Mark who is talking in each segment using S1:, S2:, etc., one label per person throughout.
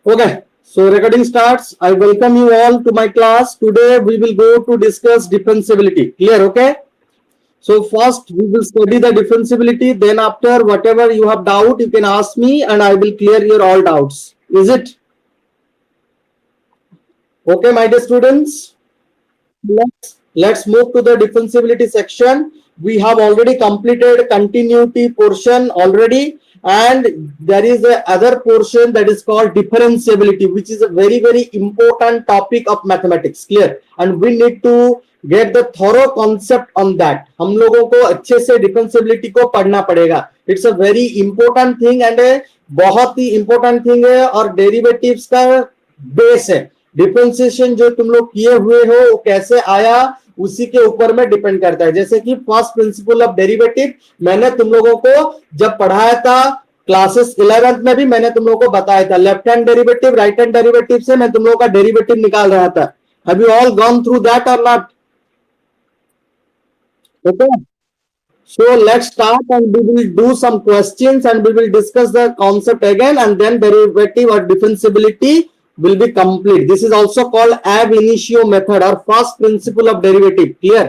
S1: Okay, so recording starts. I welcome you all to my class. Today we will go to discuss differentiability. Clear? Okay. So first we will study the differentiability. Then after whatever you have doubt, you can ask me and I will clear your all doubts. Is it? Okay, my dear students. Let's move to the differentiability section. We have already completed continuity portion already, and there is a other portion that is called differentiability, which is a very important topic of mathematics. Clear? And we need to get the thorough concept on that. हम लोगों को अच्छे से differentiability को पढ़ना पड़ेगा. It's a very important thing and a बहुत ही important thing है और derivatives का बेस है. डिफरेंशिएशन जो तुम लोग किए हुए हो वो कैसे आया उसी के ऊपर में डिपेंड करता है. जैसे कि फर्स्ट प्रिंसिपल ऑफ डेरिवेटिव मैंने तुम लोगों को जब पढ़ाया था क्लासेस 11th में भी मैंने तुम लोगों को बताया था. Left hand derivative right hand derivative से मैं तुम लोगों का डेरिवेटिव निकाल रहा था. Have you all gone through that और not? Okay, so let's start and we will do some questions and we will discuss the concept again and then derivative or differentiability will be complete. This is also called ab initio method or first principle of derivative. Clear?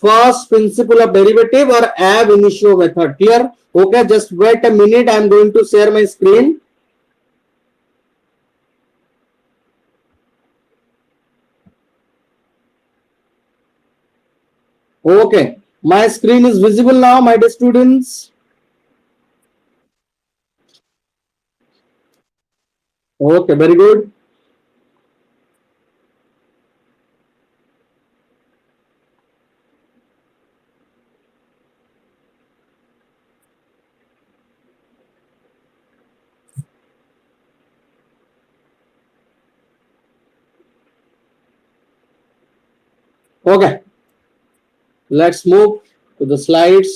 S1: First principle of derivative or ab initio method. Clear? Okay, just wait a minute. I am going to share my screen. Okay, my screen is visible now, my dear students. Okay, very good. Okay, let's move to the slides.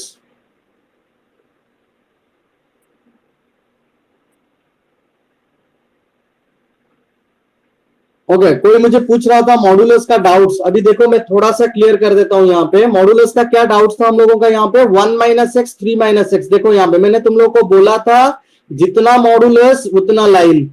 S1: Okay, कोई मुझे पूछ रहा था modulus का doubts. अभी देखो मैं थोड़ा सा क्लियर कर देता हूं. यहाँ पे मॉडुलस का क्या डाउट्स था हम लोगों का. यहाँ पे 1 - x 3 - x. देखो यहाँ पे मैंने तुम लोगों को बोला था जितना मॉडुलस उतना लाइन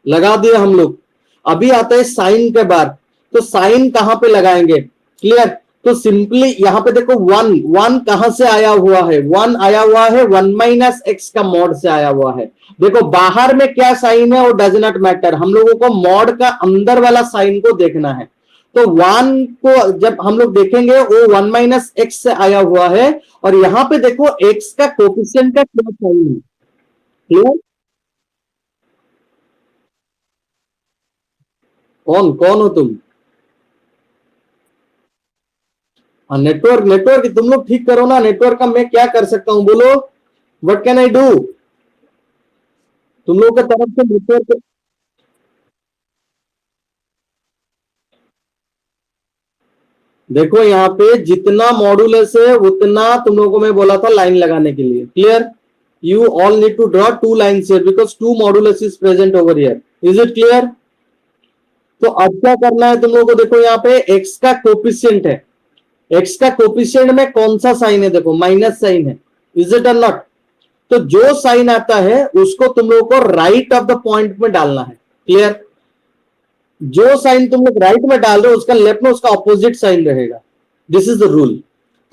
S1: लगा दिया हम लोग. अभी आता है साइन के बाद. तो साइन कहां पे लगाएंगे? क्लियर? तो सिंपली यहाँ पे देखो 1 कहां से आया हुआ है? 1 आया हुआ है 1 - x का मॉड से आया हुआ है. देखो बाहर में क्या साइन है वो डज नॉट मैटर. हम लोगों को मॉड का अंदर वाला साइन को देखना है. तो 1 को जब हम लोग देखेंगे वो 1 - x से आया हुआ है और यहाँ पे देखो x का कोफिशिएंट का क्या साइन है. क्लियर? कौन कौन हो तुम? नेटवर्क तुम लोग ठीक करो ना. नेटवर्क का मैं क्या कर सकता हूं बोलो. What can I do? तुम लोगों की तरफ से नेटवर्क. देखो यहाँ पे जितना मॉडुलस है उतना तुम लोगों को मैं बोला था लाइन लगाने के लिए. Clear? You all need to draw 2 lines here because 2 modulus is present over here. Is it clear? तो अब क्या करना है तुम लोगों को. देखो यहाँ पे x का कोफिशिएंट है. x का कोफिशिएंट में कौन सा साइन है? देखो माइनस साइन है. इज इट और नॉट? तो जो साइन आता है उसको तुम लोगों को राइट ऑफ द पॉइंट में डालना है. क्लियर? जो साइन तुम लोग राइट में डाल रहे हो उसका लेफ्ट में उसका ऑपोजिट साइन रहेगा. This is the rule.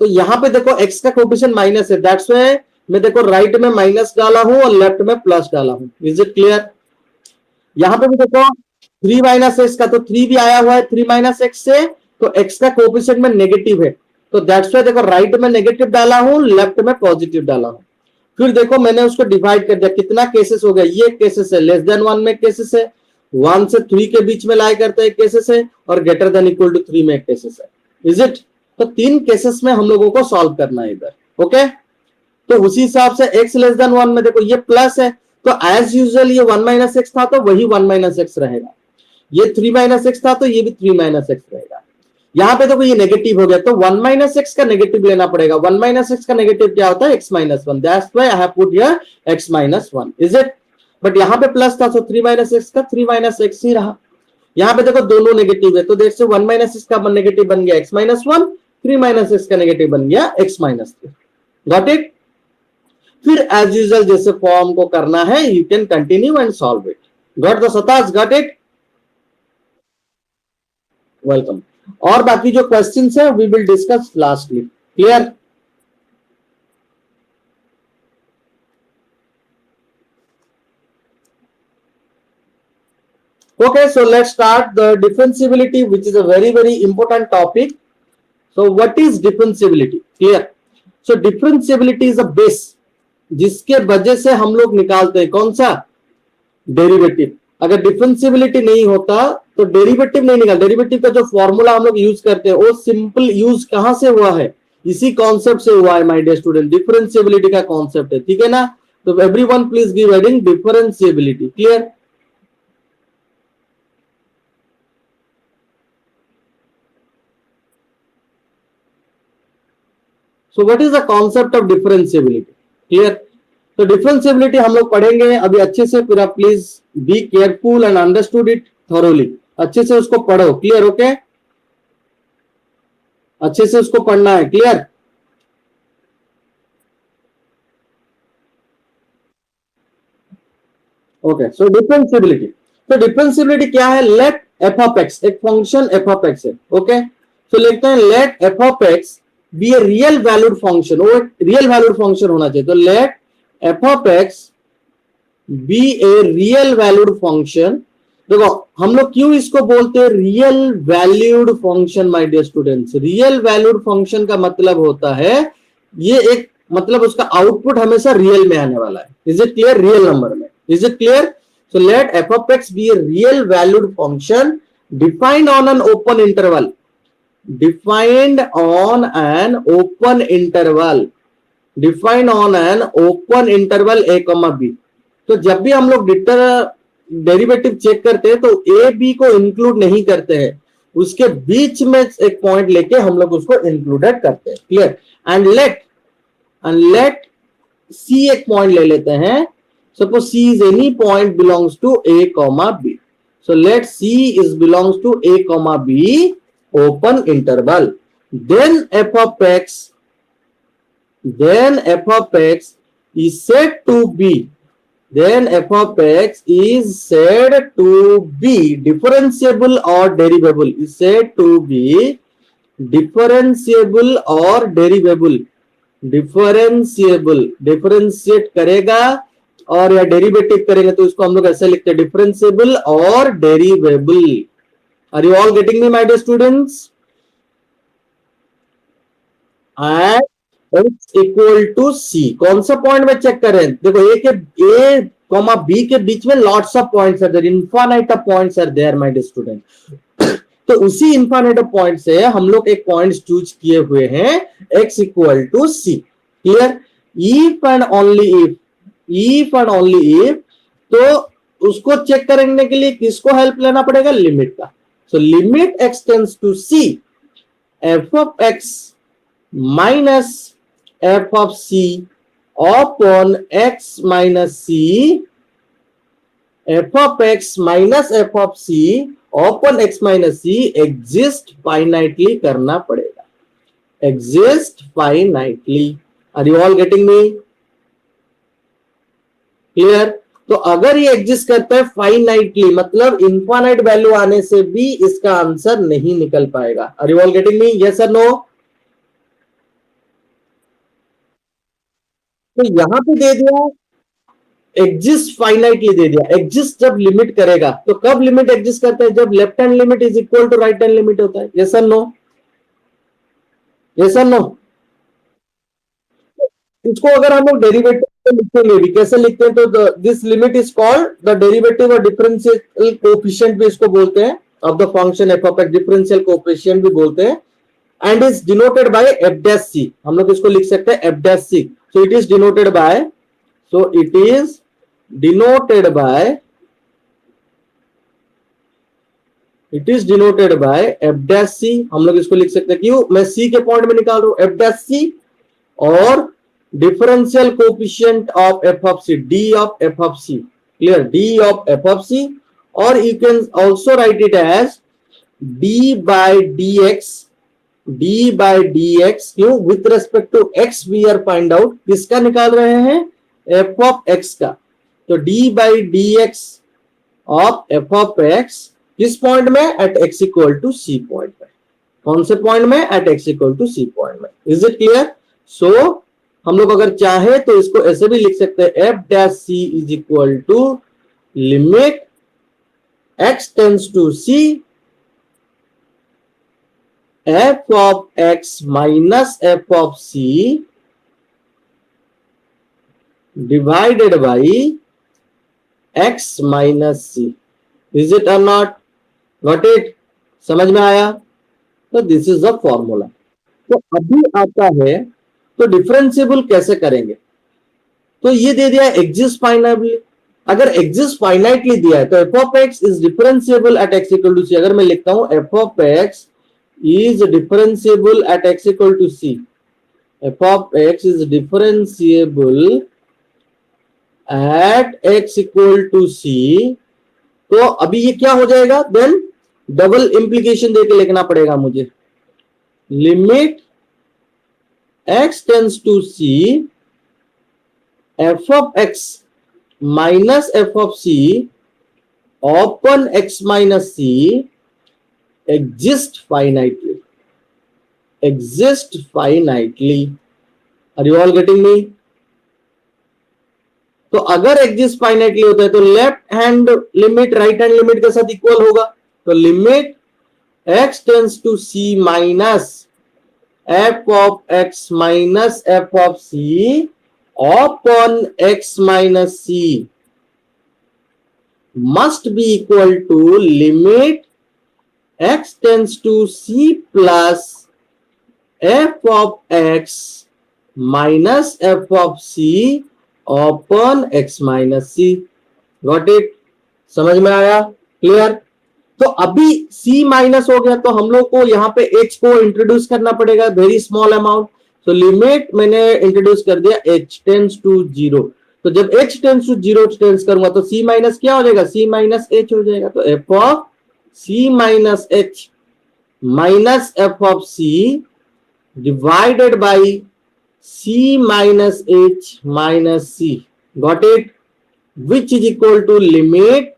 S1: तो यहां पे देखो x का कोफिशिएंट माइनस है. दैट्स व्हाई मैं देखो राइट में माइनस डाला हूं और लेफ्ट में प्लस डाला हूं. Is it clear? यहां पे भी देखो 3 - x का तो 3 भी आया हुआ है 3 - x से. तो x का कोफिशिएंट में नेगेटिव है. तो दैट्स व्हाई देखो राइट में नेगेटिव डाला हूं लेफ्ट में पॉजिटिव डाला हूं. फिर देखो मैंने उसको डिवाइड कर दिया. कितना केसेस हो गया? ये केसेस है. लेस देन 1 में केसेस है. 1 से 3 के बीच में लाई करता है केसेस है और ग्रेटर देन इक्वल टू 3 में केसेस है. Is it? तो 3 केसेस में हम लोगों को सॉल्व करना है इधर. ओके, तो उसी हिसाब से x लेस देन 1 में देखो ये प्लस है. तो एज यूजुअल ये 1 - x था तो वही 1 - x रहेगा. ये 3 - x था तो ये भी 3 - x रहेगा. यहां पे देखो ये नेगेटिव हो गया तो 1 - x का नेगेटिव लेना पड़ेगा. 1 - x का नेगेटिव क्या होता है? x - 1. That's why I have put here x - 1. Is it? But यहां पे प्लस था तो 3 - x का 3 - x ही रहा. यहां पे देखो दोनों नेगेटिव है तो देख से 1 - x का नेगेटिव बन गया x - 1. 3 - x का नेगेटिव बन गया x - 3. Got it? फिर एज यूजुअल जैसे फॉर्म को करना है you can continue and solve it. Got the सताज, गॉट इट, वेलकम। और बाकी जो क्वेश्चंस है we will discuss lastly, clear? Okay, so let's start the differentiability, which is a very important topic. So what is differentiability? Clear? So differentiability is a base जिसके वजह से हम लोग निकालते हैं कौन सा? डेरिवेटिव। अगर डिफरेंशियबिलिटी नहीं होता तो डेरिवेटिव नहीं निकाल। डेरिवेटिव का जो फॉर्मूला हम लोग यूज करते हैं वो सिंपल यूज कहां से हुआ है? इसी कॉन्सेप्ट से हुआ है माय डियर स्टूडेंट, डिफरेंशियबिलिटी का कॉन्सेप्ट है, ठीक है ना? तो everyone please give heading differentiability, clear? So what is the concept of differentiability, clear? तो डिफरेंशियबिलिटी हम लोग पढ़ेंगे अभी अच्छे से, फिर आप please be careful and understood it thoroughly. अच्छे से उसको पढ़ो, क्लियर? ओके, अच्छे से उसको पढ़ना है, क्लियर? Okay, so differentiability. तो डिफरेंशियबिलिटी क्या है? लेट एफ ऑफ एक्स, एक फंक्शन एफ ऑफ एक्स है, ओके? तो लिखते हैं let F of x be a real valued function, वो एक रियल वैल्यूड फंक्शन होना चाहिए। तो let F of x be a real valued function. देखो हम लोग क्यों इसको बोलते हैं real valued function my dear students? Real valued function का मतलब होता है ये एक, मतलब उसका आउटपुट हमेशा रियल में आने वाला है। Is it clear? Real number में, is it clear? So let F of x be a real valued function defined on an open interval, defined on an open interval, defined on an open interval a comma b। तो जब भी हम लोग derivative check करते हैं तो A B को include नहीं करते हैं, उसके बीच में एक पॉइंट लेके हम लोग उसको इंक्लूडेड करते हैं, क्लियर? एंड लेट सी एक पॉइंट ले लेते हैं, suppose c is any point belongs to a comma b. So let c is belongs to a comma b open interval, then f of x is said to be, then f of x is said to be differentiable or derivable, is said to be differentiable or derivable, differentiable, differentiate करेगा और या derivative करेंगे तो इसको हम लोग ऐसे लिखते हैं डिफरेंशिएबल और डेरिवेबल। Are you all getting me, my dear students? And x equal to c, कौन सा पॉइंट में चेक करें? देखो ए कॉमा बी के बीच में lots of points are there, infinite of points are there my dear student. तो उसी इनफाइनाइट ऑफ पॉइंट से हम लोग एक पॉइंट चूज किए हुए हैं x equal to c, clear? If and only if, तो उसको चेक करने के लिए किसको हेल्प लेना पड़ेगा? लिमिट का। So limit x tends to c, f of x minus f of c upon x minus c, f of x minus f of c upon x minus c exist finitely करना पड़ेगा, exist finitely। Are you all getting me? Clear? तो अगर ये exist करता है finitely, मतलब infinite value आने से भी इसका आंसर नहीं निकल पाएगा। Are you all getting me? Yes और नो? तो यहां पे दे दिया एग्जिस्ट फाइनाइटली, दे दिया एग्जिस्ट जब लिमिट करेगा। तो कब लिमिट एग्जिस्ट करता है? जब left hand limit is equal to right hand limit होता है। यस और नो? यस और नो? इसको अगर हम लोग डेरिवेटिव लिखेंगे भी, कैसे लिखते हैं? तो this limit is called the derivative और डिफरेंशियल कोएफिशिएंट भी इसको बोलते हैं, of the function f of x, differential coefficient भी बोलते हैं, and is denoted by f dash c. हम लोग इसको लिख सकते हैं f dash c. So it is denoted by, so it is denoted by, it is denoted by f dash c. हम लोग इसको लिख सकते हैं, क्यों? मैं सी के पॉइंट में निकाल रहा हूं, एफ डैश सी और differential coefficient of f of c, d of f of c, clear? d of f of c, or you can also write it as d by dx, d by dx, क्यों? with respect to x we are find out, किसका निकाल रहे हैं? f of x का। तो d by dx of f of x किस point में, at x equal to c point में। कौन से पॉइंट में, at x equal to c point में। Is it clear? सो हम लोग अगर चाहे तो इसको ऐसे भी लिख सकते हैं, f dash c is equal to limit x tends to c f of x minus f of c divided by x minus c. Is it और नॉट? Got it? समझ में आया? तो दिस इज द फॉर्मूला। तो अभी आता है तो डिफरेंशिएबल कैसे करेंगे। तो ये दे दिया एग्जिस्ट फाइनाइटली। अगर एग्जिस्ट फाइनाइटली दिया है तो f of x is differentiable at x equal to c. अगर मैं लिखता हूं f of x is differentiable at x equal to c, f of x is differentiable at x equal to c, तो अभी ये क्या हो जाएगा, देन डबल इंप्लीकेशन देके लिखना पड़ेगा मुझे। Limit x tends to c f of x minus f of c upon x minus c exist finitely. Exist finitely. Are you all getting me? तो अगर एग्जिस्ट फाइनाइटली होता है तो left hand limit right hand limit के साथ equal होगा। तो limit x tends to c minus f of x minus f of c upon x minus c must be equal to limit x tends to c plus f of x minus f of c upon x minus c. Got it? समझ में आया? Clear? तो अभी c minus हो गया तो हम लोग को यहाँ पे h को इंट्रोड्यूस करना पड़ेगा, वेरी स्मॉल अमाउंट। तो लिमिट मैंने इंट्रोड्यूस कर दिया h टेंड्स टू 0। तो जब h टेंड्स टू 0 टेंड्स करूंगा तो c माइनस क्या हो जाएगा, c माइनस h हो जाएगा। तो f of c minus h minus f of c divided by c minus h minus c। Got it? Which is equal to limit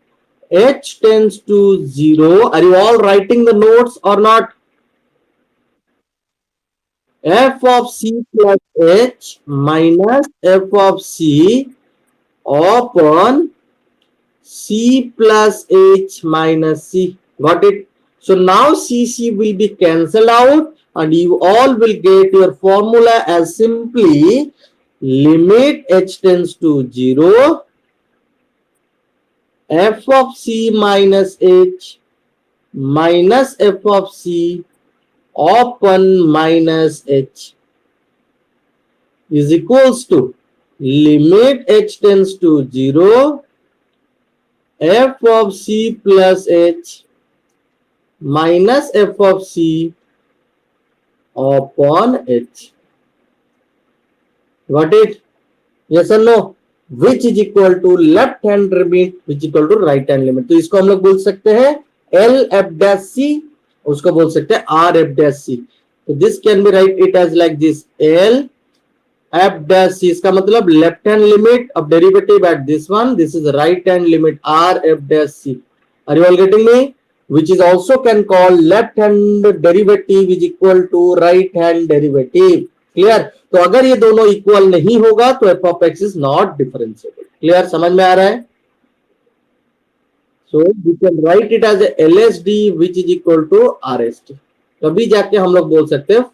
S1: h tends to 0। Are you all writing the notes और not? f of c plus h minus f of c upon c plus h minus c. Got it? So now c will be cancelled out and you all will get your formula as simply limit h tends to 0 f of c minus h minus f of c upon minus h is equals to limit h tends to 0 f of c plus h minus f of c upon h. Got it? Yes or no? Which is equal to left hand limit which is equal to right hand limit. तो इसको हम लोग बोल सकते हैं L f dash c, उसको बोल सकते हैं आर एफ डैश सी। तो this can be write it as like this L f dash c. इसका मतलब left hand limit of derivative at this one, this is right hand limit R f dash c. Are you all getting me? Which is also can call left hand derivative is equal to right hand derivative. Clear? तो अगर ये दोनों equal नहीं होगा तो f of x is not differentiable. Clear? समझ में आ रहा है? So we can write it as a LSD which is equal to RST. तभी जाके हम लोग बोल सकते हैं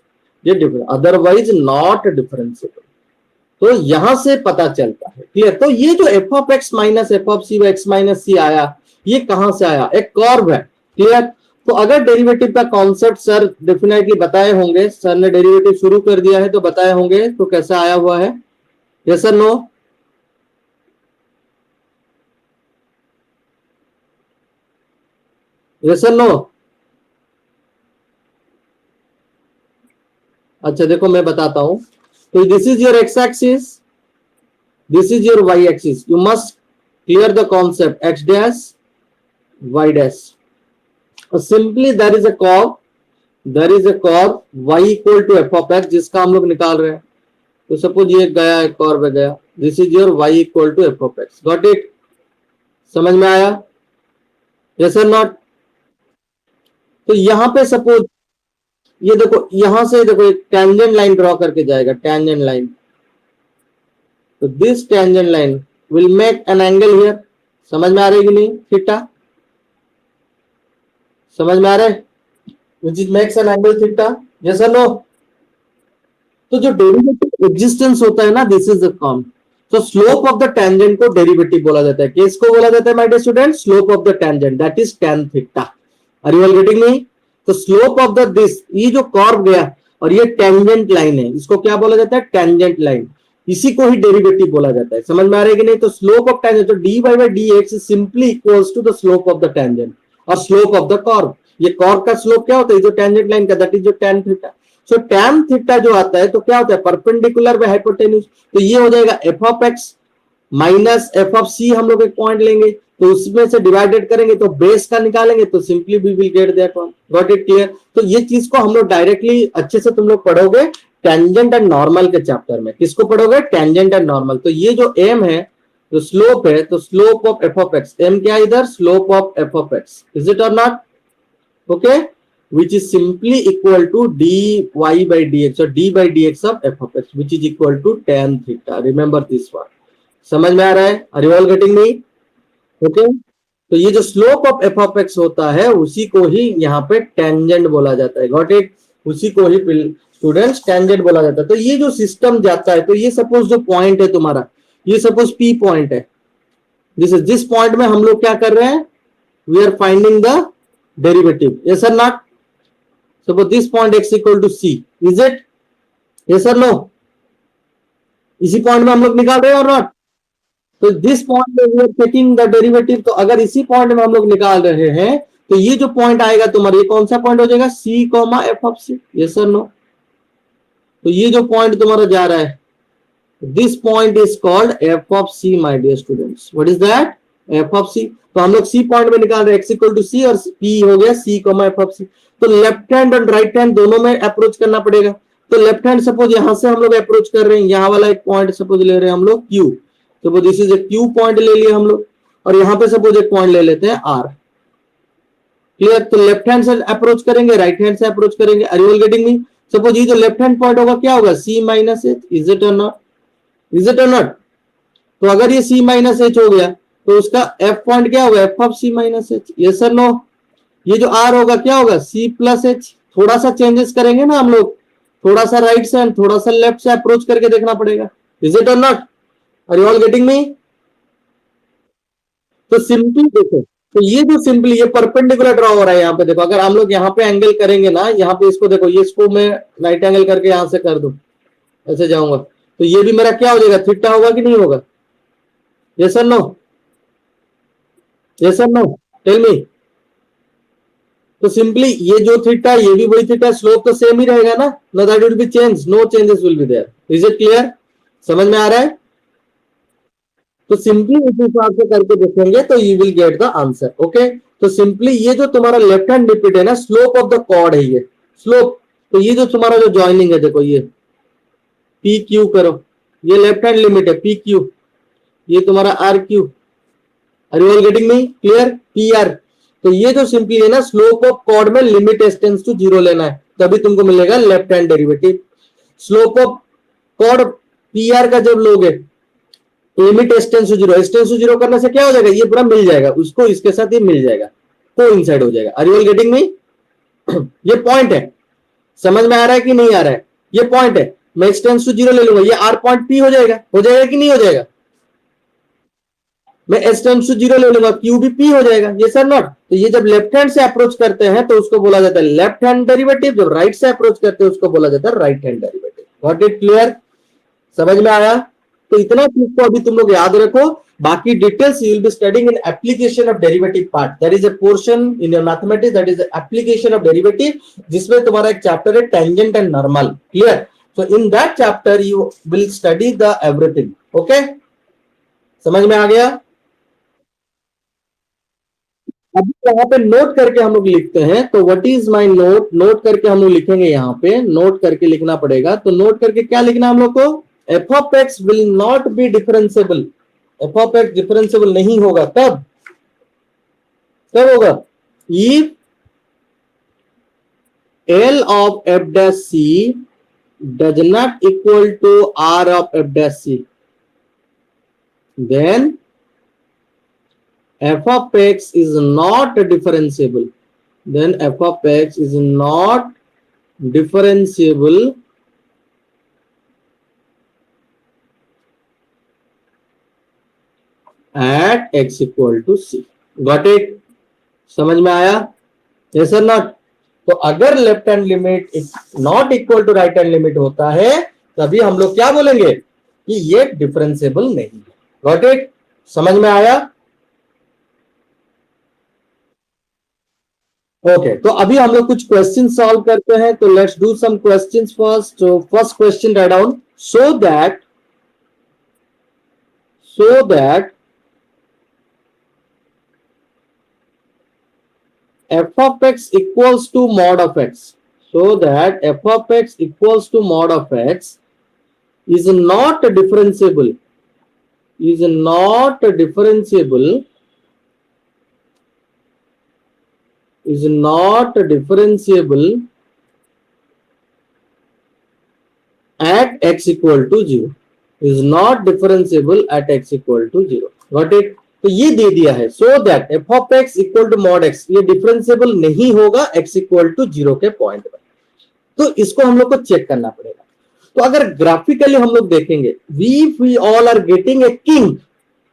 S1: ये डिफरेंस, अदरवाइज नॉट डिफरेंशिएबल। तो यहां से पता चलता है। क्लियर? तो ये जो f of x minus f of c व एक्स माइनस सी आया, ये कहां से आया? एक कर्व है। क्लियर? तो अगर डेरिवेटिव का कॉन्सेप्ट सर डेफिनेटली बताए होंगे, सर ने डेरिवेटिव शुरू कर दिया है तो बताए होंगे, तो कैसा आया हुआ है? Yes sir, no? यस और नो? अच्छा देखो मैं बताता हूं। तो this is your x axis, this is your y axis. You must clear the concept x dash y dash. Simply there is a curve, there is a curve y equal to f of x जिसका हम लोग निकाल रहे हैं। तो suppose ये गया, एक कर्व गया, this is your y equal to f of x. Got it? समझ में आया? यस और नॉट? तो यहां पे सपोज ये देखो, यहां से देखो एक टेंजेंट लाइन ड्रॉ करके जाएगा, टेंजेंट लाइन। तो this tangent line will make an angle here. समझ में आ रही है कि नहीं? थीटा समझ में आ रहा है? Which is makes an angle theta, yes और नो? तो जो डेरिवेटिव एग्जिस्टेंस होता है ना, दिस इज द कॉम। तो स्लोप ऑफ द टेंजेंट को डेरिवेटिव बोला जाता है। किसको बोला जाता है my dear student? Slope of the tangent, that is tan theta. Are you all getting me? तो स्लोप ऑफ द दिस, ये जो कर्व गया और ये टेंजेंट लाइन है, इसको क्या बोला जाता है? Tangent line. इसी को ही डेरिवेटिव बोला जाता है। समझ में आ रहा है कि नहीं? तो स्लोप ऑफ टेंजेंट, तो dy by dx is simply equals to the slope of the tangent और स्लोप ऑफ द कर्व। ये कर्व का स्लोप क्या होता है? जो टेंजेंट लाइन का, दैट इज जो tan थीटा। सो tan थीटा जो आता है तो क्या होता है? Perpendicular by hypotenuse. तो ये हो जाएगा f of x minus f of c. हम लोग एक पॉइंट लेंगे तो उसमें से डिवाइडेड करेंगे तो बेस का निकालेंगे तो simply we will get that one. Got it clear? तो ये चीज को हम लोग डायरेक्टली अच्छे से तुम लोग पढ़ोगे टेंजेंट एंड नॉर्मल के चैप्टर में। किसको पढ़ोगे? Tangent and normal. तो ये जो एम है, जो स्लोप है, तो slope of f of x, m क्या इधर? Slope of f of x, is it और not? Okay, which is simply equal to dy by dx or d by dx of f of x, which is equal to tan theta. Remember this one. समझ में आ रहा है? Are you all getting me? Okay? तो ये जो slope of f of x होता है उसी को ही यहाँ पे टेंजेंट बोला जाता है। Got it? उसी को ही स्टूडेंट्स टेंजेंट बोला जाता है। तो ये जो सिस्टम जाता है, तो ये सपोज जो पॉइंट है तुम्हारा, ये सपोज p पॉइंट है, जिस पॉइंट में हम लोग क्या कर रहे हैं? We are finding the derivative, yes और not? Suppose this point x equal to c, is it? Yes or no? इसी पॉइंट में हम लोग निकाल रहे हैं और नॉट? तो दिस पॉइंट में we are taking the derivative. तो अगर इसी पॉइंट में हम लोग निकाल रहे हैं तो ये जो पॉइंट आएगा तुम्हारा, ये कौन सा पॉइंट हो जाएगा? c comma f of c. Yes और नो? तो ये जो पॉइंट तुम्हारा जा रहा है, this point is called f of c my dear students. What is that? F of c. तो हम लोग सी पॉइंट में निकाल रहे हैं x इक्वल टू सी और p हो गया c comma f of c. तो लेफ्ट हैंड और राइट हैंड दोनों में अप्रोच करना पड़ेगा। तो लेफ्ट हैंड सपोज यहां से हम लोग अप्रोच कर रहे हैं, यहाँ वाला एक पॉइंट सपोज ले रहे हैं हम लोग Q, suppose this is a Q point ले लिया हम लोग, और यहाँ पे सपोज एक पॉइंट ले लेते हैं R। क्लियर? तो लेफ्ट हैंड से अप्रोच करेंगे, राइट हैंड से अप्रोच करेंगे। Are you all getting me? Suppose ये जो लेफ्ट हैंड पॉइंट होगा क्या होगा? C minus h. Is it और नॉट? इज इट और नॉट? तो अगर ये C माइनस एच हो गया तो उसका F पॉइंट क्या होगा? F of C minus h. Yes और नो? ये जो R होगा क्या होगा? C plus H. थोड़ा सा चेंजेस करेंगे ना हम लोग, थोड़ा सा राइट से एंड थोड़ा सा लेफ्ट से अप्रोच करके देखना पड़ेगा। इज इट और not? Are you all getting me? तो सिंपली देखो, तो ये जो सिंपली ये परपेंडिकुलर ड्रॉ हो रहा है यहाँ पे। देखो अगर हम लोग यहाँ पे एंगल करेंगे ना, यहाँ पे इसको देखो, ये इसको मैं राइट एंगल करके यहां से कर दूं, ऐसे जाऊंगा, तो ये भी मेरा क्या हो जाएगा? थीटा होगा कि नहीं होगा? यस और नो? यस और नो? Tell me. तो सिंपली ये जो थीटा, ये भी वही थीटा, स्लोप तो सेम ही रहेगा ना? No that will be change, no changes will be there. Is it clear? समझ में आ रहा है? तो सिंपली इस हिसाब से करके देखेंगे तो you will get the answer. Okay, तो सिंपली ये जो तुम्हारा लेफ्ट हैंड लिमिट है ना, स्लोप ऑफ द कॉर्ड है ये स्लोप। तो ये जो तुम्हारा जो ज्वाइनिंग है, देखो ये पी क्यू करो, ये लेफ्ट हैंड लिमिट है पी क्यू, ये तुम्हारा R Q. Are you all getting me? Clear? P R. तो ये जो सिंपली है ना, स्लोप ऑफ कॉर्ड में लिमिट टेंड्स टू जीरो लेना है, तभी तुमको मिलेगा left hand derivative. Slope of chord P R का जब लोगे, limit tends to zero, tends to zero करने से क्या हो जाएगा? ये पूरा मिल जाएगा उसको, इसके साथ ये मिल जाएगा, कोइंसाइड हो जाएगा। Are you all getting me? ये पॉइंट है, समझ में आ रहा है कि नहीं आ रहा है? ये पॉइंट है, मैं x टेंड्स टू जीरो ले लूंगा, ये r पॉइंट p हो जाएगा कि नहीं हो जाएगा? मैं s टेंड्स टू जीरो ले लूंगा, q भी p हो जाएगा। ये सर नॉट? तो ये जब लेफ्ट हैंड से अप्रोच करते हैं तो उसको बोला जाता है लेफ्ट हैंड डेरिवेटिव, जब राइट से अप्रोच करते हैं उसको बोला जाता है right hand derivative. Got it? Clear? समझ में आया? तो इतना चीज को अभी तुम लोग याद रखो, बाकी details you will be studying in application of derivative part. That is a portion in your mathematics, that is application of derivative, जिसमें तुम्हारा एक चैप्टर है tangent and normal. Clear? So in that chapter you will study the everything. Okay? समझ में आ गया? अभी यहाँ पे नोट करके हम लोग लिखते हैं, तो what is my note? Note करके हम लोग लिखेंगे, यहाँ पे नोट करके लिखना पड़ेगा। तो नोट करके क्या लिखना हम लोग को? F of x will not be differentiable. F of x differentiable नहीं होगा, तब कब होगा? If L of f dash c does not equal to R of f dash c, then f of x is not differentiable. Then f of x is not differentiable at x equal to c. Got it? समझ में आया? Yes or not? तो अगर left hand limit not equal to right hand limit होता है तभी हम लोग क्या बोलेंगे कि ये डिफरेंशिएबल नहीं है. Got it? समझ में आया? ओके, तो अभी हम लोग कुछ क्वेश्चन सॉल्व करते हैं. तो let's do some questions first. तो first question write down. So that f of x equals to mod of x, so that f of x equals to mod of x is not differentiable at x equal to 0. Is not differentiable at x equal to 0. Got it? तो ये दे दिया है. So that f of x equal to mod x, ये differentiable नहीं होगा x equal to 0 के point पर. तो इसको हम लोग को चेक करना पड़ेगा. तो अगर ग्राफिकली हम लोग देखेंगे, we all are getting a kink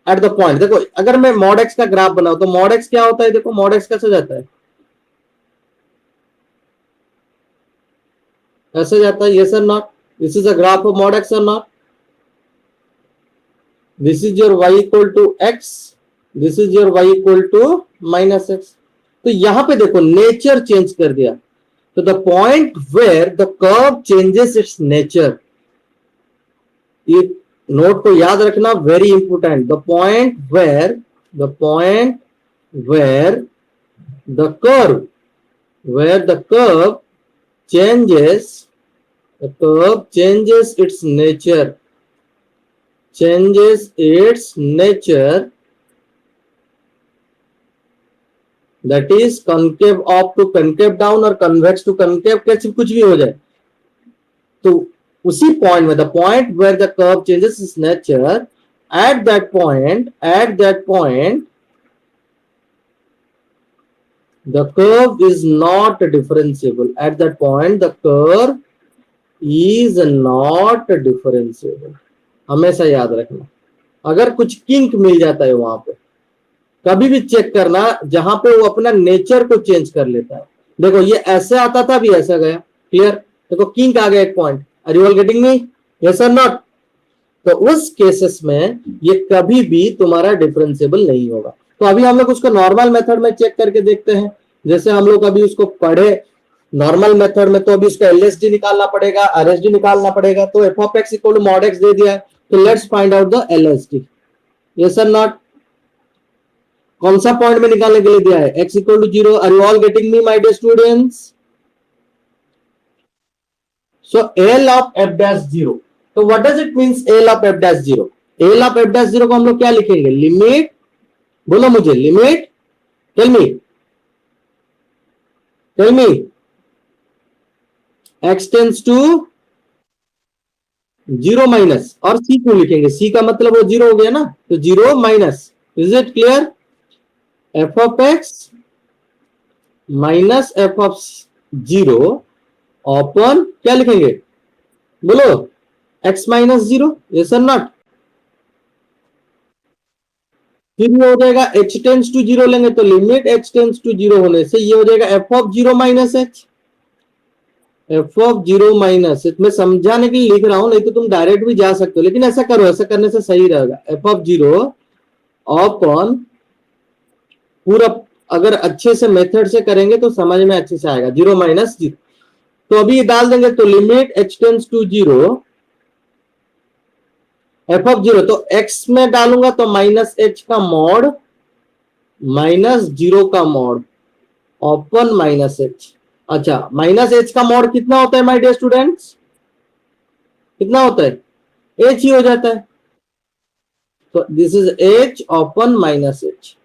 S1: at the point. देखो अगर मैं मॉड x का ग्राफ बनाऊं तो मॉड x क्या होता है? देखो मॉड x कैसे जाता है? ऐसे जाता है. यस और not? This is a graph of mod x और not? This is your y equal to x, this is your y equal to minus x. तो यहां पे देखो नेचर चेंज कर दिया. तो the point where the curve changes its nature, ये note को याद रखना, very important. The point where the curve changes its nature, that is concave up to concave down और convex to concave, कैसे कुछ भी हो जाए. तो उसी पॉइंट में the point where the curve changes its nature, at that point the curve is not differentiable. At that point the curve is not differentiable. हमेशा याद रखना. अगर कुछ किंक मिल जाता है वहां पे, कभी भी चेक करना जहां पे वो अपना नेचर को चेंज कर लेता है. देखो ये ऐसे आता था, अभी ऐसा गया. क्लियर? देखो किंक आ गया एक point. Are you all getting me? Yes और नॉट? तो उस केसेस में ये कभी भी तुम्हारा डिफरेंशिएबल नहीं होगा. तो अभी हम लोग उसको नॉर्मल मेथड में चेक करके देखते हैं. जैसे हम लोग अभी उसको पढ़े नॉर्मल मेथड में, तो अभी उसका एलएसडी निकालना पड़ेगा, आरएसडी निकालना पड़ेगा. तो f of x equal to mod x दे दिया है. तो let's find out the LSD. Yes और नॉट? कौन सा पॉइंट में निकालने के लिए दिया है? x equal to 0. Are you all getting me my dear students? So L of f dash 0. तो what does it means L of f dash 0? L of f dash 0 को हम लोग क्या लिखेंगे? लिमिट, बोलो मुझे, limit, tell me x tends to 0 minus, और c क्यों लिखेंगे? c का मतलब वो 0 हो गया ना, तो 0 minus. Is it clear? f of x minus f of 0 upon क्या लिखेंगे? बोलो, x माइनस 0. यस और नॉट? फिर ये हो जाएगा h टेंड्स टू 0 लेंगे तो लिमिट h टेंड्स टू 0 होने से ये हो जाएगा f of 0 minus h. f of 0 minus h मैं समझाने के लिए लिख रहा हूं, नहीं तो तुम डायरेक्ट भी जा सकते हो, लेकिन ऐसा करो, ऐसा करने से सही रहेगा. f of 0 अपॉन पूरा, अगर अच्छे से मेथड से करेंगे तो समझ में अच्छे से आएगा. 0 माइनस 0. तो अभी डाल देंगे तो limit h tends to 0 f of 0. तो x में डालूंगा तो माइनस h का मॉड माइनस 0 का मॉड ओपन माइनस h. अच्छा, माइनस h का मॉड कितना होता है माय डियर स्टूडेंट्स? कितना होता है? h ही हो जाता है. तो this is h open minus h.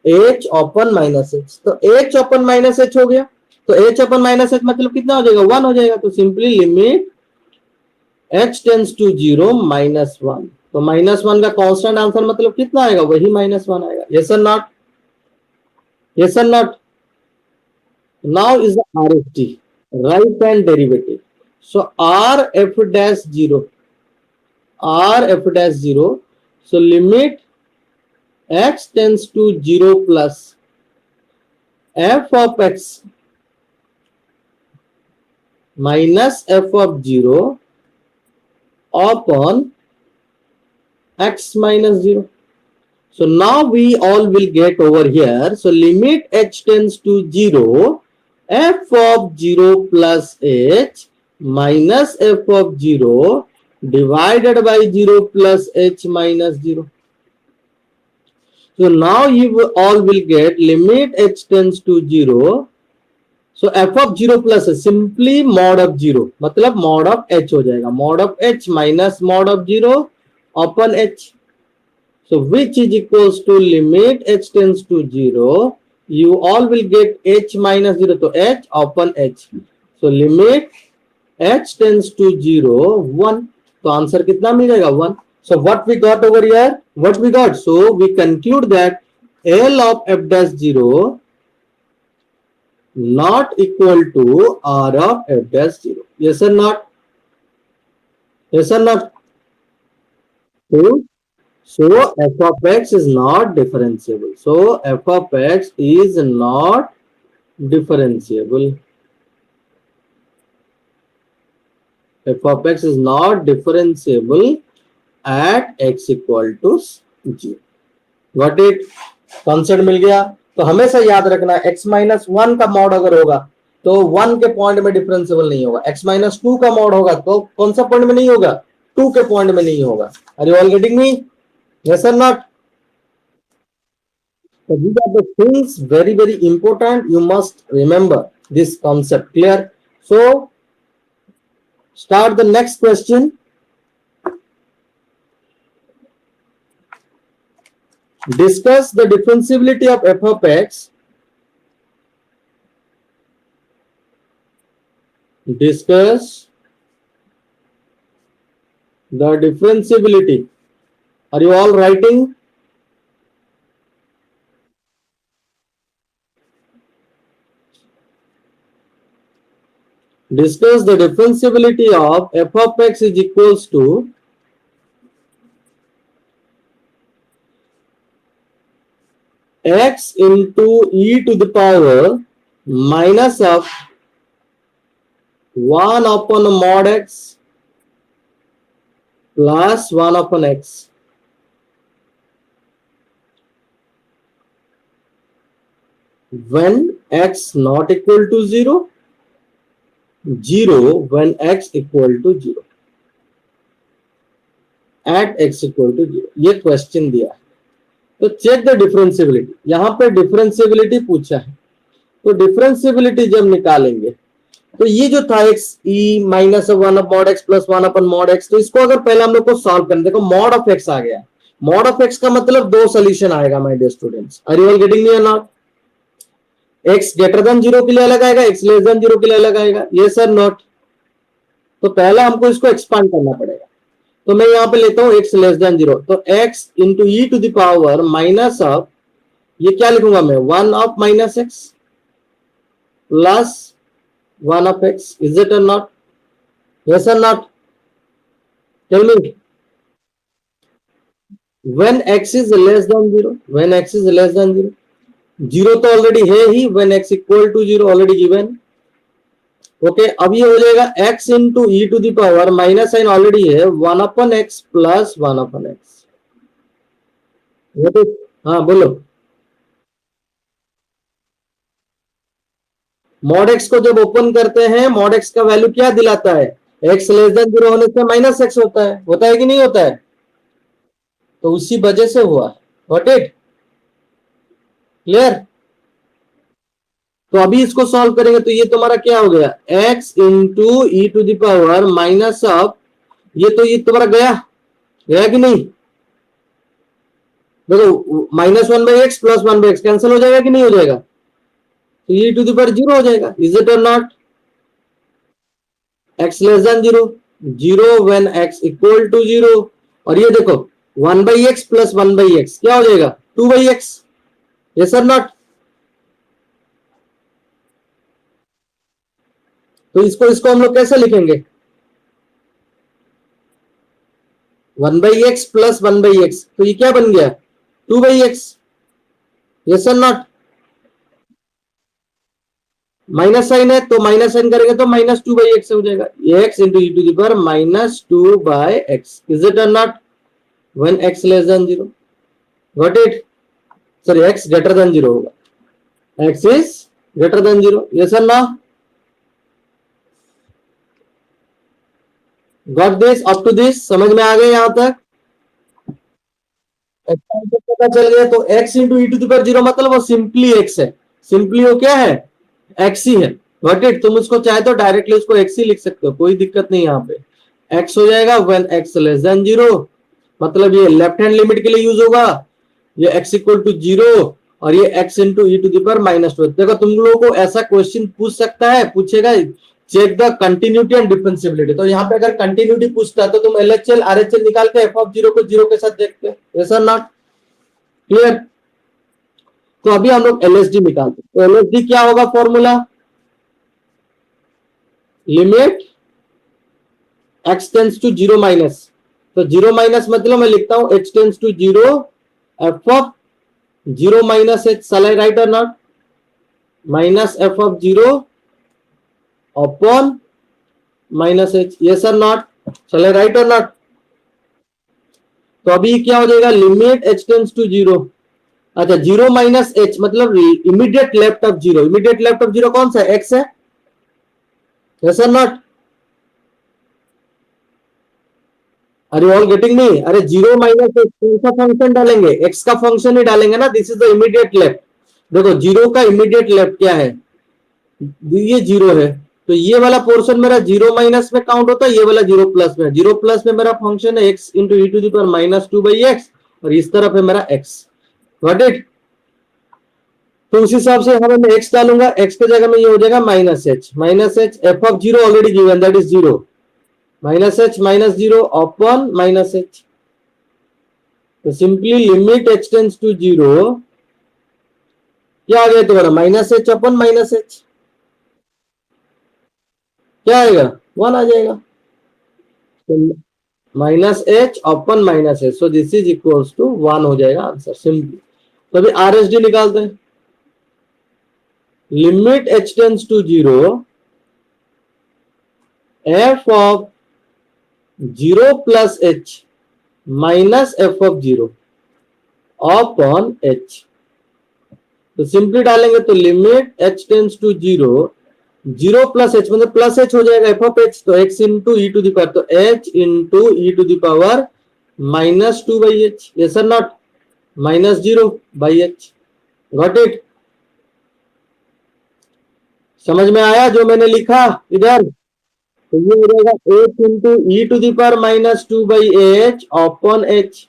S1: H open minus h, तो एच ओपन माइनस एच हो गया, तो एच ओपन माइनस एच मतलब कितना हो जाएगा, 1 हो जाएगा। तो simply limit h tends to 0 -1, तो -1 का कांस्टेंट आंसर मतलब कितना आएगा, वही -1 आएगा। यस और नॉट, यस और not. Now is the RFT, right hand derivative. So R f dash 0, R f dash 0, so limit x tends to 0 plus f of x minus f of 0 upon x minus 0. So now we all will get over here. So limit h tends to 0, f of 0 plus h minus f of 0 divided by 0 plus h minus 0. So now you all will get limit h tends to 0. So f of 0 plus simply mod of 0, मतलब mod of h हो जाएगा, mod of h minus mod of 0 upon h. So which is equals to limit h tends to 0. You all will get h minus 0, तो h upon h. So limit h tends to 0 1. तो answer कितना मिल जाएगा, 1. So what we got over here? What we got? So we conclude that L of f dash 0 not equal to R of f dash 0. Yes or not? Yes or not? So f of x is not differentiable. So f of x is not differentiable. F of x is not differentiable at x equal to 0. Got it? Concept मिल गया। तो हमेशा याद रखना x minus 1 का mod अगर होगा तो 1 के पॉइंट में डिफरेंशिएबल नहीं होगा, x माइनस 2 का मॉड होगा तो कौन सा पॉइंट में नहीं होगा, 2 के पॉइंट में नहीं होगा। Are you all getting me? Yes और not? So these are the things very very important. You must remember this concept. Clear? So start the next question. Discuss the differentiability of f of x. Discuss the differentiability. Are you all writing? Discuss the differentiability of f of x is equals to x into e to the power minus of 1 upon mod x plus 1 upon x. When x not equal to 0, 0 when x equal to 0, at x equal to 0. ये question दिया है, तो check the differentiability. यहां पे differentiability पूछा है, तो differentiability जब निकालेंगे तो ये जो था x e minus 1 of mod x plus 1 upon mod x, तो इसको अगर पहले हम लोग को सॉल्व करना, देखो मॉड ऑफ x आ गया, मॉड ऑफ x का मतलब दो सोल्यूशन आएगा my dear students. Are you all getting me और नॉट? x ग्रेटर देन 0 के लिए अलग आएगा, x लेस देन 0 के लिए अलग आएगा। यस और नॉट? तो पहला हमको इसको एक्सपांड करना पड़ेगा, तो मैं यहां पे लेता हूं x लेस देन 0, तो x into e to the power minus of, ये क्या लिखूंगा मैं, 1 of minus x plus 1 of x. Is it or not? Yes or not? Tell me. When x is less than 0, when x is less than 0, 0 तो already है ही, when x equal to 0 already given. Okay, अब ये हो जाएगा x into e to the power, minus sign already है, 1 upon x plus 1 upon x। हाँ बोलो। मॉड x को जब ओपन करते हैं, मॉड x का वैल्यू क्या दिलाता है, x लेस देन 0 होने से माइनस x होता है कि नहीं होता है? तो उसी वजह से हुआ। Got it? क्लियर? तो अभी इसको सॉल्व करेंगे तो ये तुम्हारा क्या हो गया, x into e to the power minus of, ये तो ये तुम्हारा गया कि नहीं, देखो -1/x प्लस 1/x कैंसिल हो जाएगा कि नहीं हो जाएगा, तो ये टू द पावर 0 हो जाएगा. इज इट और not? x less than 0, 0 when x equal to 0. और ये देखो 1/x प्लस 1/x क्या हो जाएगा 2/x. यस और नॉट? तो इसको हम लोग कैसे लिखेंगे, 1/x प्लस 1/x, तो ये क्या बन गया 2/x. यस और नॉट? माइनस साइन है तो माइनस साइन करेंगे तो -2/x हो जाएगा. x into e to the power -2/x. Is it और not? When x less than 0. Got it? Sorry, x greater than 0 होगा. x is greater than 0. Yes और no? Got this? Up to this समझ में आ गए यहां तक? पता चल गया. तो x into e to the power 0 मतलब वो सिंपली x है. सिंपली वो क्या है, x ही है. Got it? तुम उसको चाहे तो डायरेक्टली उसको x ही लिख सकते हो, कोई दिक्कत नहीं. यहाँ पे x हो जाएगा व्हेन x लेस देन 0, मतलब ये लेफ्ट हैंड लिमिट के लिए यूज होगा. ये x इक्वल टू 0 और ये x into e to the power -2. देखो तुम लोगों को ऐसा क्वेश्चन पूछ सकता है, पूछेगा check the continuity and differentiability. तो यहाँ पे अगर कंटिन्यूटी पूछता है तो तुम LHL RHL निकाल के f ऑफ 0 को 0 के साथ देखते हैं. यस और नॉट? क्लियर? तो अभी हम लोग LSD निकालते हैं. तो LSD क्या होगा formula, limit x tends to 0 minus. तो 0 माइनस मतलब मैं लिखता हूं h tends to 0 f of 0 minus h. Shall I write और not? Minus f of 0 upon minus h. Yes और नॉट? शैल आई राइट और नॉट? तो अभी क्या हो जाएगा, लिमिट h टेंस टू 0. अच्छा, 0 माइनस h मतलब immediate left of 0. Immediate left of 0 कौन सा है, x है. यस और not? Are you all getting me? अरे 0 माइनस x कौन सा फंक्शन डालेंगे, x का फंक्शन ही डालेंगे ना. This is the immediate left. देखो 0 का इमीडिएट लेफ्ट क्या है, ये 0 है. तो ये वाला पोर्शन मेरा 0 माइनस में काउंट होता है, ये वाला 0 प्लस में. 0 प्लस में मेरा फंक्शन है x into e to the power -2/x और इस तरफ है मेरा x. Got it? तो उस हिसाब से यहाँ मैं x डालूंगा, x के जगह में ये हो जाएगा -h. f of 0 already given, that is 0. -h -0 upon -h. तो simply limit h tends to 0 क्या आ गया तुम्हारा, -h अपॉन -h. क्या आएगा, 1 आ जाएगा. -h upon -h. So this is equals to 1 हो जाएगा आंसर सिंपली. तो अभी RSD निकालते हैं. Limit h tends to 0 f of 0 plus h minus f of 0 upon h. तो सिंपली डालेंगे तो limit h tends to 0 0 plus h मतलब प्लस h हो जाएगा f ऑफ h. तो x into e to the power, तो h into e to the power -2/h. Yes और not? -0/h. Got it? समझ में आया जो मैंने लिखा इधर? तो ये हो जाएगा h into e to the power -2/h upon h.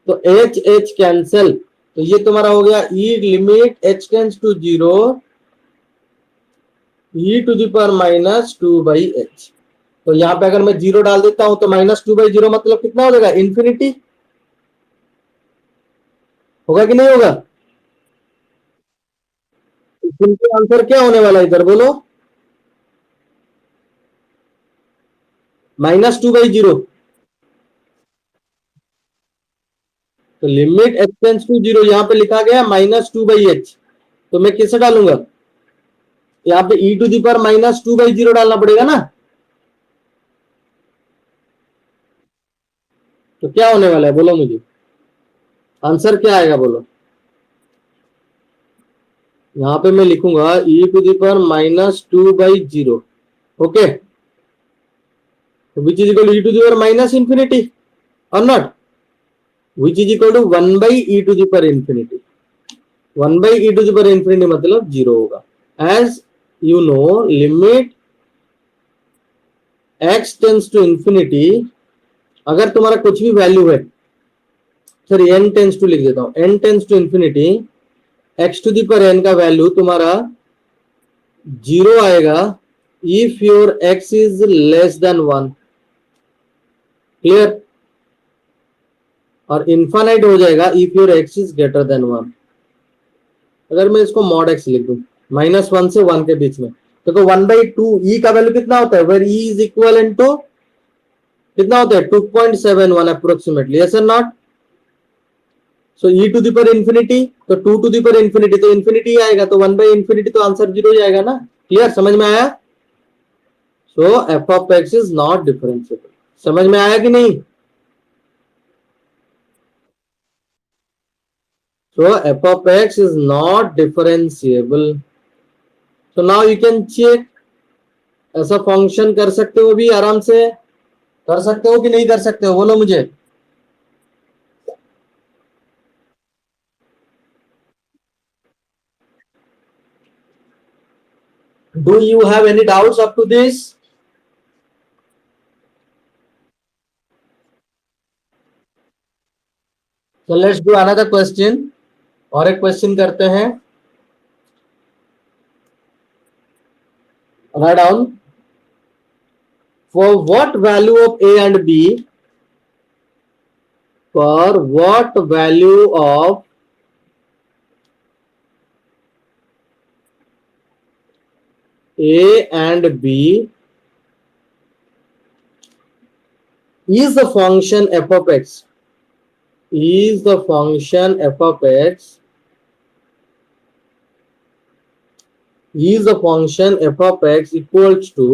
S1: तो h कैंसल. तो ये तुम्हारा हो गया e limit h tends to 0 e to the power -2/h. तो यहाँ पे अगर मैं 0 डाल देता हूं तो -2/0 मतलब कितना हो जाएगा, इंफिनिटी. होगा कि नहीं होगा? सिंपल आंसर क्या होने वाला है इधर बोलो, -2/0. तो लिमिट h टेंस टू 0 यहाँ पे लिखा गया -2/h. तो मैं किसे डालूंगा, यहाँ पे e टू द पावर -2/0 डालना पड़ेगा ना. तो क्या होने वाला है बोलो मुझे, आंसर क्या आएगा बोलो. यहाँ पे मैं लिखूंगा e to the power -2/0. Okay, which is equal to e to the power minus infinity और not, which is equal to 1/e to the power infinity. 1/e to the power infinity मतलब 0 होगा. As you know limit x tends to infinity, अगर तुम्हारा कुछ भी value है, sorry n tends to लिख देता हूं, n tends to infinity, x to the पर n का वैल्यू तुम्हारा 0 आएगा if your x is less than 1, clear, और इनफाइनाइट हो जाएगा if your x is greater than 1। अगर मैं इसको मॉड x लिख दूं -1 से 1 के बीच में, तो 1/2 e का वैल्यू कितना होता है, where e is equal to कितना होता है 2.71 अप्रोक्सीमेटली, यस और not. So e to the power infinity, तो 2 टू द पावर इंफिनिटी तो इंफिनिटी आएगा, तो 1/इंफिनिटी तो आंसर 0 जाएगा ना, क्लियर, समझ में आया। सो f of x is not differentiable, समझ में आया कि नहीं। सो f of x is not differentiable. So now you can check, ऐसा फंक्शन कर सकते हो भी, आराम से कर सकते हो कि नहीं कर सकते हो, बोलो मुझे। Do you have any doubts up to this? So let's do another question. और एक क्वेश्चन करते हैं, write down for what value of a and b, for what value of a and b is the function f of x, is the function f of x, is the function f of x equals to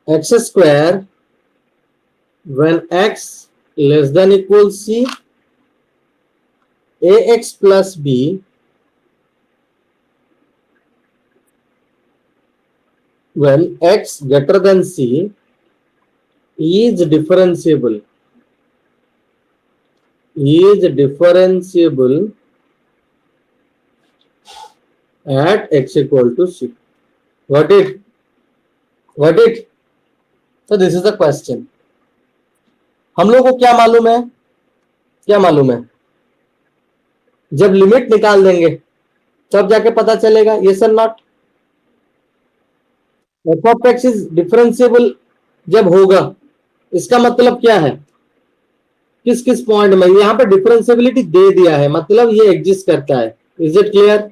S1: x square when x less than equals c, ax plus b when x greater than c is differentiable, is differentiable at x equal to c. Got it? Got it? So this is the question. हम लोग को क्या मालूम है, क्या मालूम है, जब लिमिट निकाल देंगे तब जाके पता चलेगा, यस और not. F of x is differentiable जब होगा, इसका मतलब क्या है, किस किस पॉइंट में, यहां पे डिफरेंशिएबिलिटी दे दिया है, मतलब ये एग्जिस्ट करता है, is it clear.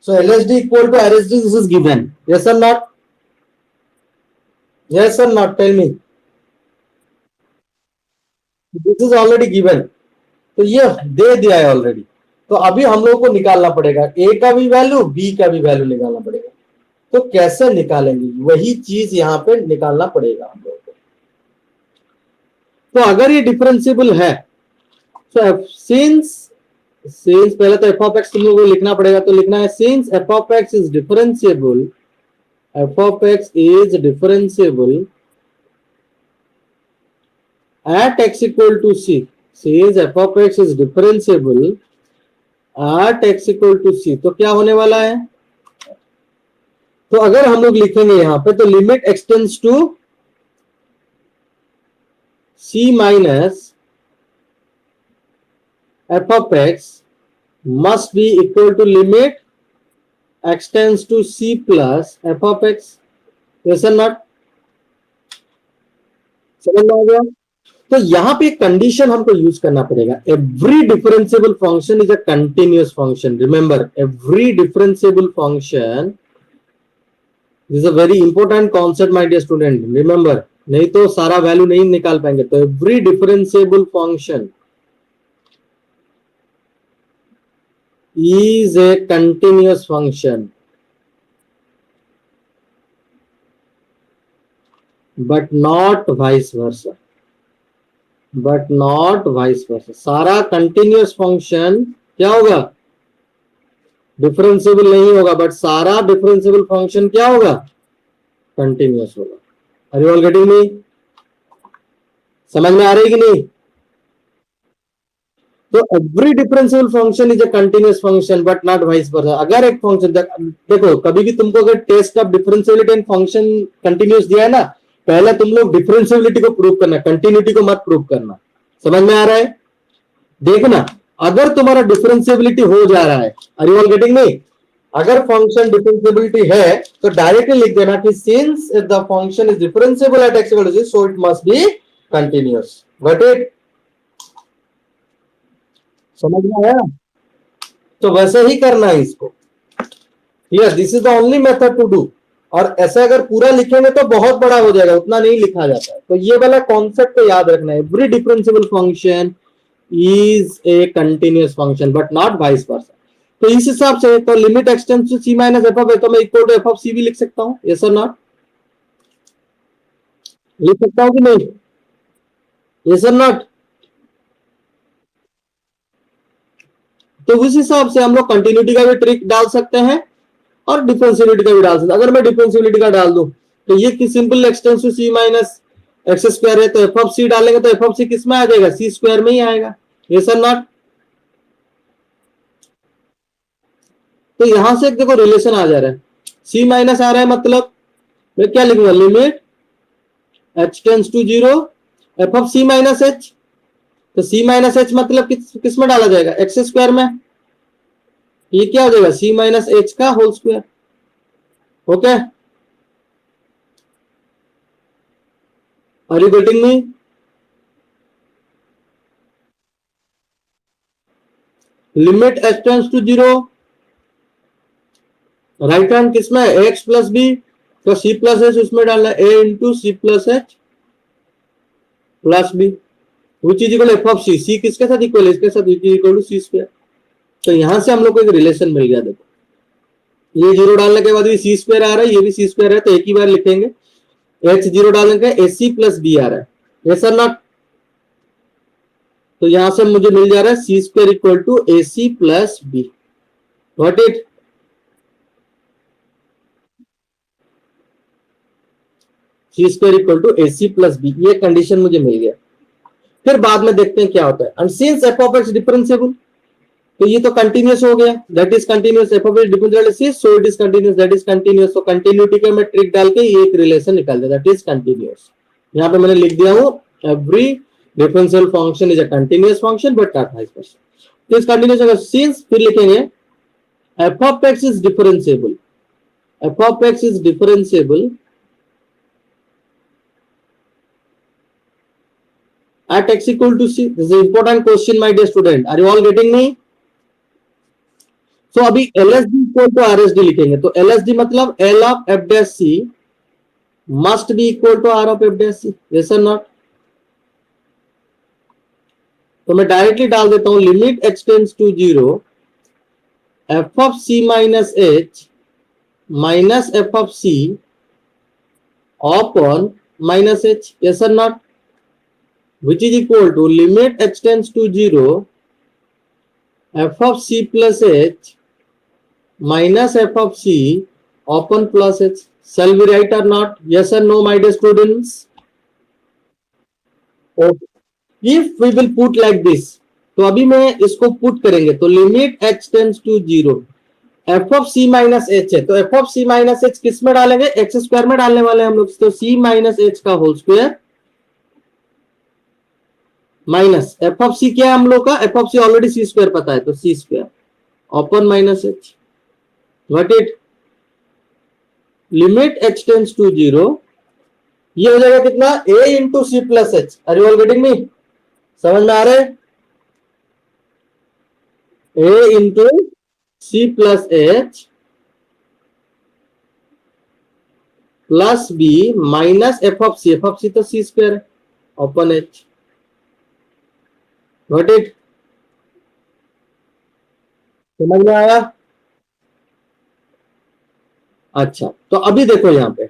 S1: So LSD equal to RSD, this is given, yes और नॉट, यस और not, tell me, this is already given, तो ये दे दिया है ऑलरेडी। तो अभी हम लोग को निकालना पड़ेगा ए का भी वैल्यू, बी का भी वैल्यू निकालना पड़ेगा। तो कैसे निकालेंगे, वही चीज यहां पे निकालना पड़ेगा हम लोग को। तो अगर ये डिफरेंशिएबल है, तो सिंस पहले तो एफ ऑफ एक्स तुम लोगों को लिखना पड़ेगा, तो लिखना है since f of x is differentiable, f of x is differentiable at x equal to c, since f of x is differentiable at x equal to c, तो क्या होने वाला है, तो अगर हम लोग लिखेंगे यहां पे, तो limit x tends to c minus f of x must be equal to limit extends to c plus f of x, yes or not, समझ में आ गया। तो यहां पे एक कंडीशन हमको यूज करना पड़ेगा, every differentiable function is a continuous function, remember every differentiable function is a very important concept my dear student, remember, नहीं तो सारा वैल्यू नहीं निकाल पाएंगे। तो every differentiable function is a continuous function but not vice versa, but not vice versa। सारा continuous function क्या होगा, डिफरेंशिएबल नहीं होगा, बट सारा डिफरेंशिएबल फंक्शन क्या होगा, कंटिन्यूअस होगा। Are you all getting me, समझ में आ रही है कि नहीं। तो every differentiable function is a continuous function but not vice versa. अगर एक फंक्शन देखो, कभी भी तुमको अगर test of differentiability and function continuous दिया है ना, पहले तुम लोग डिफरेंशियबिलिटी को प्रूव करना, कंटिन्यूटी को मत प्रूव करना। समझ में आ रहा है? देखना, अगर तुम्हारा डिफरेंशियबिलिटी हो जा रहा है, are you all getting me? अगर फंक्शन डिफरेंशियबिलिटी है तो डायरेक्टली लिख देना कि since the function is differentiable at x equal to 0 so it must be continuous. Got it? समझ में आया? तो वैसे ही करना है इसको। Yes, this is the only method to do. और ऐसा अगर पूरा लिखेंगे तो बहुत बड़ा हो जाएगा, उतना नहीं लिखा जाता है। तो ये वाला कॉन्सेप्ट को याद रखना है, every differentiable function is a continuous function but not vice versa. तो इस हिसाब से तो limit x tends to c minus f of a, तो मैं equal to f of c भी लिख सकता हूं। यस और नॉट? लिख सकता हूं कि नहीं? यस और नॉट? तो उस हिसाब से हम लोग कंटिन्यूटी का भी ट्रिक डाल सकते हैं और डिफरेंशियबिलिटी का भी डाल सकते हैं। अगर मैं डिफरेंशियबिलिटी का डाल दूं तो ये कि simple x tends to c minus x square है, तो एफ ऑफ सी डालेंगे तो एफ ऑफ सी किस में आ जाएगा? सी स्क्वायर में ही आएगा। यस और नॉट? तो यहां से देखो रिलेशन आ जा रहा है, सी माइनस आ रहा है, मतलब मैं क्या लिखूंगा? Limit h tends to 0 f of c minus h. तो सी माइनस एच मतलब किस में डाला जाएगा? एक्स स्क्वायर में। ये क्या हो जाएगा? सी माइनस एच का whole square. Okay, are you getting me? Limit h tends to 0, right hand किसमें? एक्स प्लस बी, तो सी प्लस एच उसमें डालना है, a into c plus h plus b which is equal f of c. C किसके साथ equal है? इसके साथ, which is equal to c square. तो यहां से हम लोग को एक रिलेशन मिल गया। देखो, ये 0 डालने के बाद भी सी स्क्वायर आ रहा है, ये भी सी स्क्वायर है, तो एक ही बार लिखेंगे। एच 0 डालने के ए सी प्लस बी आ रहा है। ऐसा नॉट? तो यहां से मुझे मिल जा रहा है c square equal to a c plus b. What it? C square equal to a c plus b, ये कंडीशन मुझे मिल गया। फिर बाद में देखते हैं क्या होता है। And since f of x differentiable, तो ये तो कंटिन्यूअस हो गया, that is continuous. F of x differentiable so it is continuous, that is continuous. तो कंटिन्यूटी का मैं ट्रिक डाल के ये एक रिलेशन निकाल दिया, दैट इज कंटिन्यूअस। यहां पे मैंने लिख दिया हूं every differential function is a continuous function but not vice वर्सा। इस कंटिन्यूअस सिंस, फिर लिखेंगे F of x is differentiable, f of x is differentiable at x equal to c. This is an important question, my dear student. Are you all getting me? So अभी LSD equal to RSD लिखेंगे, तो LSD मतलब L of f dash c must be equal to R of f dash c. Yes or not? तो मैं directly डाल देता हूं limit h tends to 0 f of c minus h minus f of c upon minus h. Yes or not? Which is equal to limit h tends to 0 f of c plus h minus f of c upon plus h. Shall we write or not? Yes or no, my dear students? Okay. If we will put like this, तो अभी मैं इसको put करेंगे, तो limit h tends to 0 f of c minus h है, तो f of c minus h किस में डालेंगे? x स्क्वायर में डालने वाले हैं हम लोग। तो c minus h का whole square minus f of c क्या है हम लोग का? F of c already c square पता है, तो c square open minus h. What it? Limit h tends to 0, ये हो जाएगा कितना? A into c plus h. Are you all getting me? समझ में आ रहा है? A into c plus h plus b minus f of c, f of c तो सी स्क्वायर है, ओपन एच। Got it? समझ में आया? अच्छा, तो अभी देखो यहाँ पे,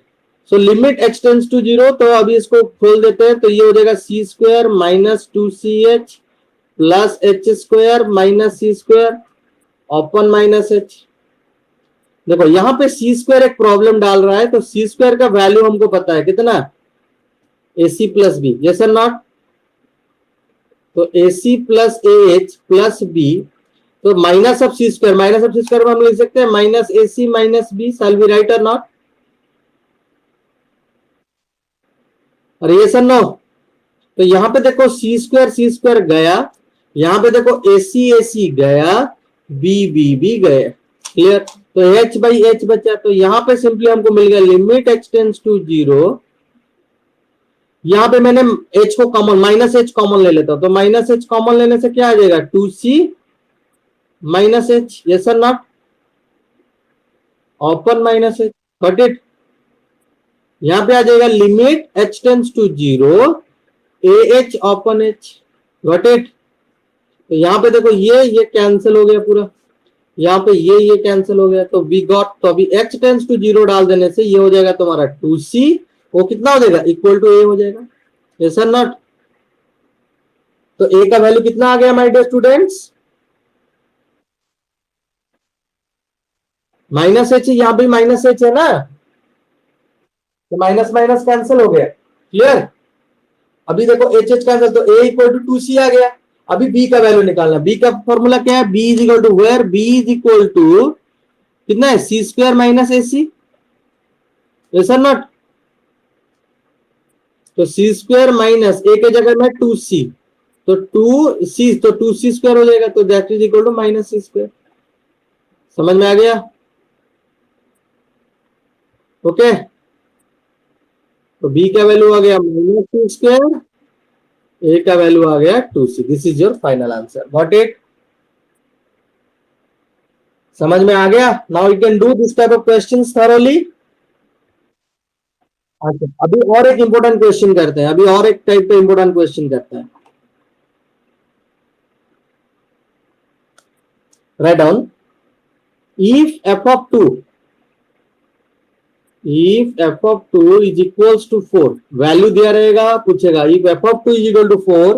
S1: so limit h tends to 0, तो अभी इसको खोल देते हैं, तो ये हो जाएगा c square minus 2ch plus h square minus c square open minus h. देखो यहाँ पे सी स्क्वायर एक प्रॉब्लम डाल रहा है, तो सी स्क्वायर का वैल्यू हमको पता है कितना? A c plus b. Yes और नॉट? तो a c plus a h plus b, तो minus of c square, minus of c square में हम लिख सकते हैं minus a c minus b. Shall we write और नॉट? और ये सर नो, तो यहां पे देखो सी स्क्वायर गया, यहां पे देखो ए सी गया, बी गए। क्लियर? तो एच बाई एच बचा, तो यहां पे सिंपली हमको मिल गया limit h tends to zero. यहां पे मैंने एच को कॉमन, माइनस एच कॉमन ले लेता हूं, तो माइनस एच कॉमन लेने से क्या आ जाएगा, to c minus h, yes sir not, open minus h, got it. यहां पे आ जाएगा limit h tends to zero a h open h, got it. तो यहां पे देखो ये कैंसिल हो गया पूरा, यहाँ पे ये कैंसिल हो गया, तो वी गॉट, तो अभी एच टेंस टू जीरो डाल देने से ये हो जाएगा तुम्हारा टू सी, वो कितना हो जाएगा, इक्वल टू ए हो जाएगा, यस सर नॉट। तो ए का वैल्यू कितना आ गया my dear students, minus h, यहाँ पे माइनस एच है ना, तो माइनस माइनस कैंसिल हो गया। क्लियर? अभी देखो एच एच कैंसिल, तो ए इक्वल टू टू सी आ गया। अभी बी का वैल्यू निकालना, बी का फॉर्मूला क्या है, b is equal to where, b is equal to कितना है, c square minus a c, yes sir not. तो सी स्क्वायर माइनस ए के जगह में टू सी, तो टू सी, तो टू सी स्क्वायर हो जाएगा, तो that is equal to minus c square. समझ में आ गया? ओके, तो बी का वैल्यू आ गया माइनस सी स्क्वायर, ए का वैल्यू आ गया two c. This is your final answer, got it? समझ में आ गया? Now you can do this type of questions thoroughly. अच्छा, अभी और एक इंपॉर्टेंट क्वेश्चन करते हैं, अभी और एक टाइप का इंपॉर्टेंट क्वेश्चन करते हैं। Write down, if f of two, if f of 2 is equals to 4, value दिया रहेगा, पूछेगा if f of 2 is equal to 4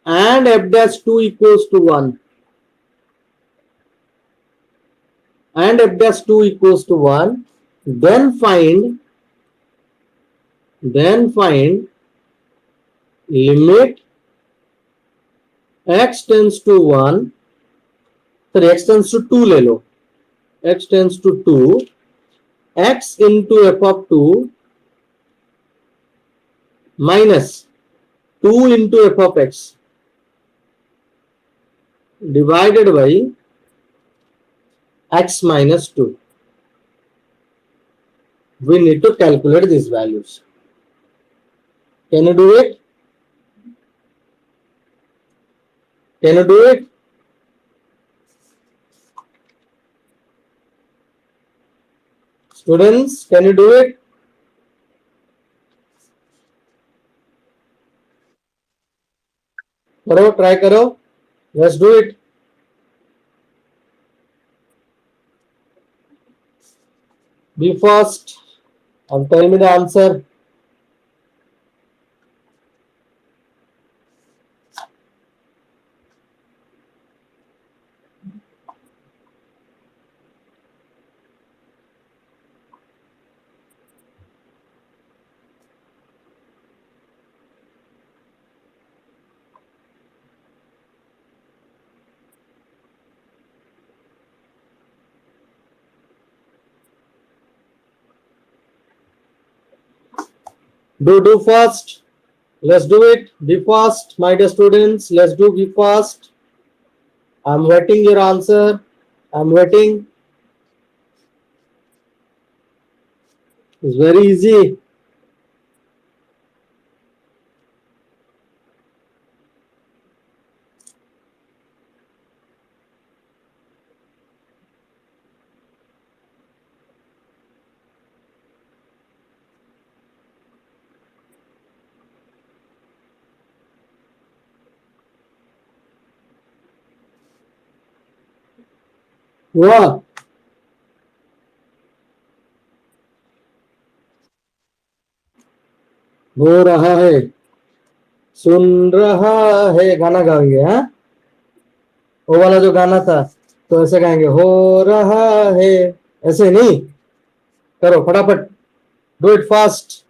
S1: and f dash 2 equals to 1 and f dash 2 equals to 1, then find limit x tends to 1, sorry x tends to 2 ले लो, x tends to 2, x into f of 2 minus 2 into f of x divided by x minus 2. We need to calculate these values. Can you do it? Can you do it? Students, can you do it? करो, try करो, let's do it. Be fast and tell me the answer. Do fast. Let's do it. Be fast, my dear students. Let's do, be fast. I'm waiting your answer. I'm waiting. It's very easy. हुआ? हो रहा है, सुन रहा है, गाना गाएंगे, हाँ वो वाला जो गाना था, तो ऐसे गाएंगे, हो रहा है, ऐसे नहीं, करो फटाफट, डू इट फास्ट।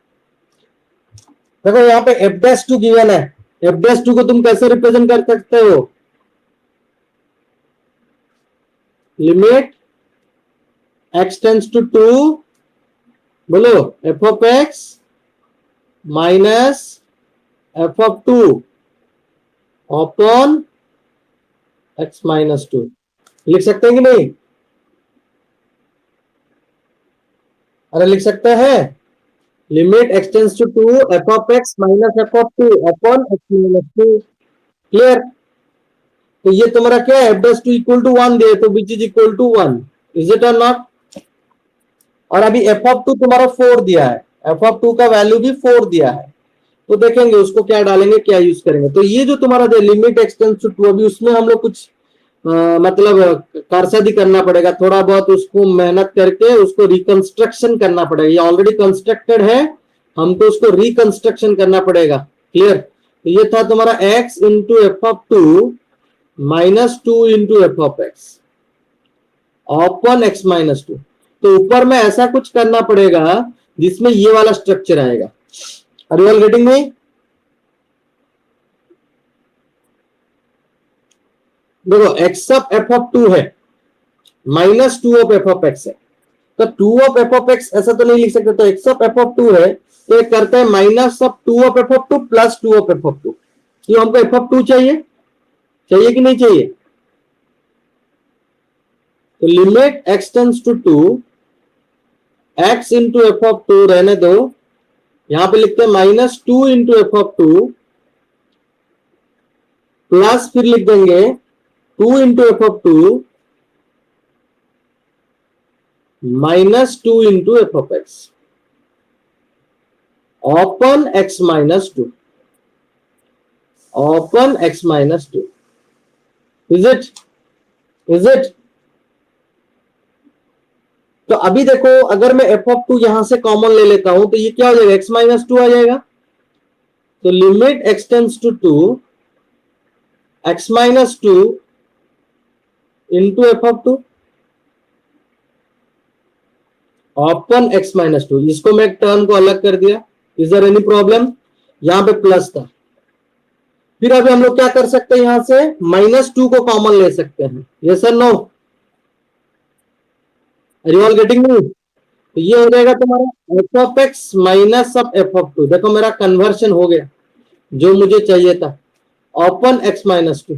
S1: देखो यहाँ पे एफ डैश टू गिवन है, एफ डैश टू को तुम कैसे रिप्रेजेंट कर सकते हो, लिमिट x टेंस टू 2, बोलो f of x minus f of two upon x minus two. लिख सकते हैं कि नहीं? अरे लिख सकते हैं। Limit x tends to two f of x minus f of two upon x minus two. Clear? तो ये तुम्हारा क्या है? F dash two equal to one दे, तो which is equal to one. Is it और नॉट? और अभी एफ ऑफ टू तुम्हारा 4 दिया है, एफ ऑफ टू का वैल्यू भी 4 दिया है, तो देखेंगे उसको क्या डालेंगे, क्या यूज करेंगे। तो ये जो तुम्हारा लिमिट एक्सटेंस टू टू, अभी उसमें हम लोग कुछ मतलब कारसादी करना पड़ेगा, थोड़ा बहुत उसको मेहनत करके उसको रिकंस्ट्रक्शन करना पड़ेगा। ये ऑलरेडी कंस्ट्रक्टेड है, हमको उसको रिकंस्ट्रक्शन करना पड़ेगा। क्लियर? तो ये था तुम्हारा x into f of two minus two into f of x upon x minus two. तो ऊपर में ऐसा कुछ करना पड़ेगा जिसमें ये वाला स्ट्रक्चर आएगा। Are you all getting me? देखो x of f of two है, minus two of f of x है, तो two of f of x ऐसा तो नहीं लिख सकते, तो x of f of two है, तो एक करते हैं minus of two of f of two plus two of f of two. ये हमको एफ ऑफ टू चाहिए, चाहिए कि नहीं चाहिए? तो limit x tends to two, x into f of two रहने दो, यहां पे लिखते हैं minus two into f of two plus फिर लिख देंगे two into f of two minus two into f of x open x minus two, open x minus two. Is it? Is it? तो अभी देखो, अगर मैं एफ ऑफ टू यहां से कॉमन ले लेता हूं तो ये क्या हो जाएगा? एक्स माइनस टू आ जाएगा। तो limit x tends to two x minus two into f of two open x minus two. इसको मैं एक टर्म को अलग कर दिया। Is there any problem? यहां पे प्लस था, फिर अभी हम लोग क्या कर सकते हैं, यहां से माइनस टू को कॉमन ले सकते हैं। यस और no? Are you all getting me? तो ये हो जाएगा तुम्हारा f of x minus of f of two. देखो मेरा कन्वर्शन हो गया जो मुझे चाहिए था, ओपन एक्स माइनस टू।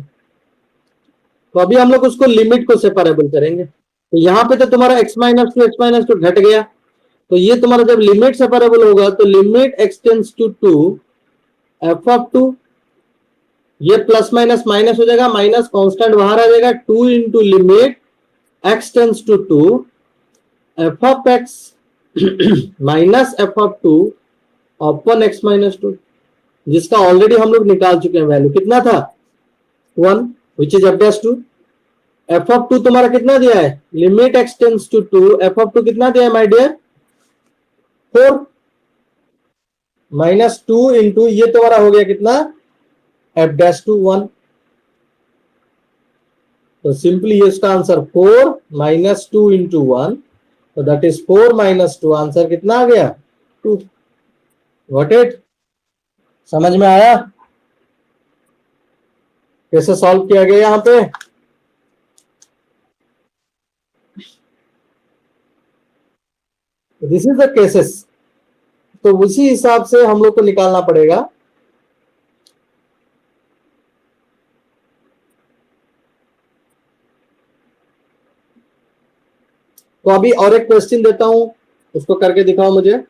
S1: तो अभी हम लोग उसको लिमिट को सेपरेबल करेंगे। तो यहां पे तो तुम्हारा एक्स माइनस टू घट गया, तो ये तुम्हारा जब लिमिट सेपरेबल होगा तो limit x tends to two f of two, ये प्लस माइनस माइनस हो जाएगा, माइनस कांस्टेंट बाहर आ जाएगा, two into limit x tends to two f of x minus f of two upon x minus two, जिसका already हम लोग निकाल चुके हैं वैल्यू। कितना था? 1, which is f dash two. F of two तुम्हारा कितना दिया है? Limit x tends to two f of two कितना दिया है my dear? 4 minus two into ये तुम्हारा हो गया कितना? F dash two 1। तो सिंपली इसका आंसर 4 माइनस टू इंटू 1, तो that is 4 minus to. Answer कितना आ गया? 2। Got it? समझ में आया कैसे सॉल्व किया गया यहां पे? This is the cases. तो उसी हिसाब से हम लोग को निकालना पड़ेगा। तो अभी और एक क्वेश्चन देता हूं, उसको करके दिखाओ मुझे।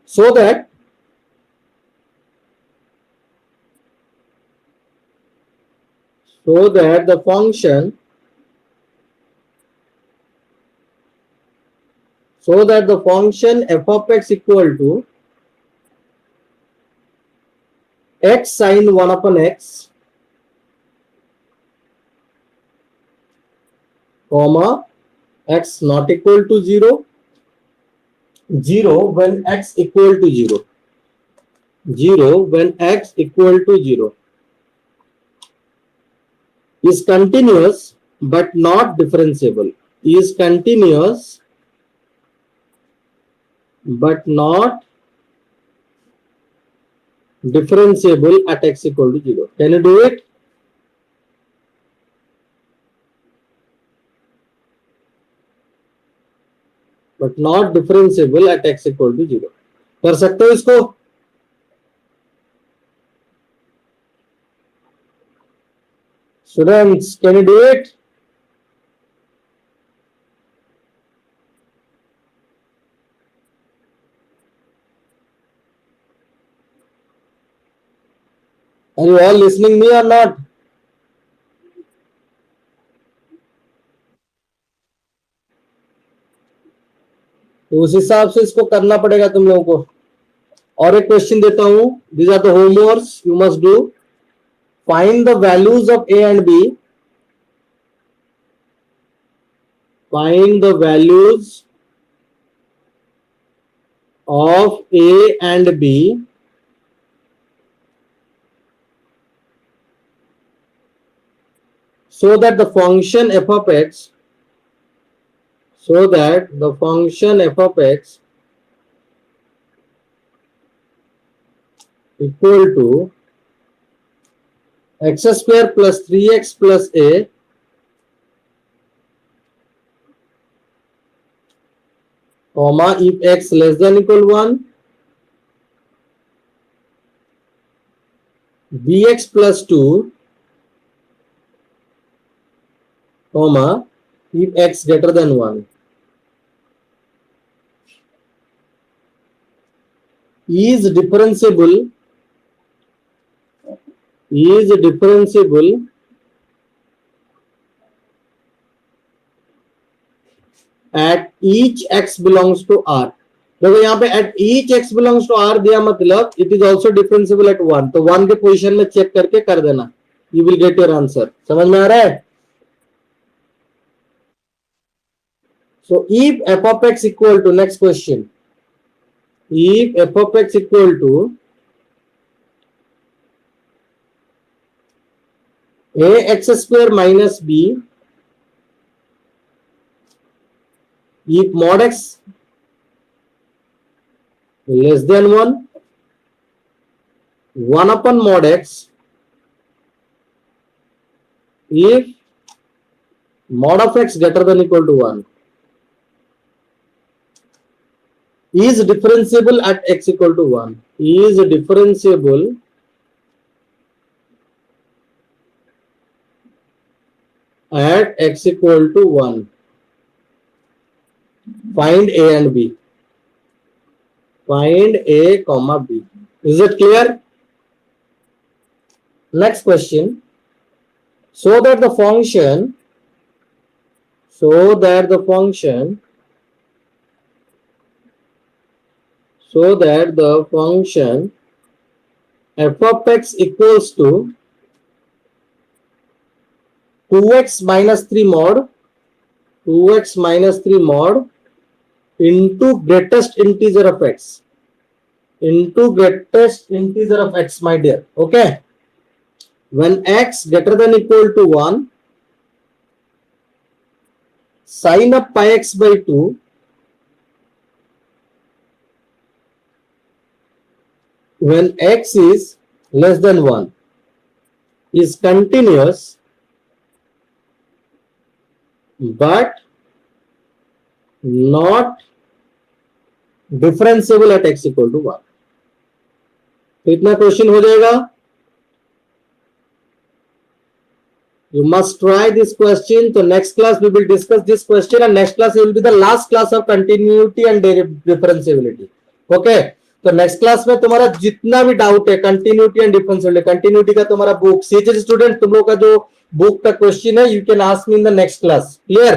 S1: so that the function f of x equal to x sin 1 upon x comma x not equal to 0, 0 when x equal to 0, 0 when x equal to 0 is continuous but not differentiable, is continuous but not differentiable at x equal to 0. Can you do it? But not differentiable at x equal to 0। कर सकते हो इसको? Students, can you do it? Are you all listening me or not? तो उस हिसाब से इसको करना पड़ेगा तुम लोगों को। और एक क्वेश्चन देता हूं, these are the homeworks you must do. Find the values of a and b. Find the values of a and b so that the function f of x equal to x square plus 3x plus a comma if x less than equal 1 bx plus 2 comma if x greater than 1 is differentiable at each x belongs to r। देखो यहाँ पे at each x belongs to r दिया, मतलब it is also differentiable at 1। तो 1 के position में check करके कर देना, you will get your answer। समझ में आ रहा है? So if f of x equal to, next question, if f of x equal to ax square minus b, if mod x less than 1 upon mod x, if mod of x greater than equal to 1 is differentiable at x equal to 1, is differentiable at x equal to 1, find a and b, find a comma b। Is it clear? Next question, so that the function f of x equals to 2x minus 3 mod into greatest integer of x, my dear। Okay, when x greater than equal to 1, sin of pi x by 2 when x is less than 1 is continuous but not differentiable at x equal to 1। तो इतना question हो जाएगा। You must try this question. So next class we will discuss this question, and next class will be the last class of continuity and differentiability। Okay, तो next class में तुम्हारा जितना भी doubt है कंटिन्यूटी एंड डिफरेंशिएबिलिटी, कंटिन्यूटी का तुम्हारा book CHS student, तुम लोग का जो बुक का क्वेश्चन है, you can ask me in the next class. Clear?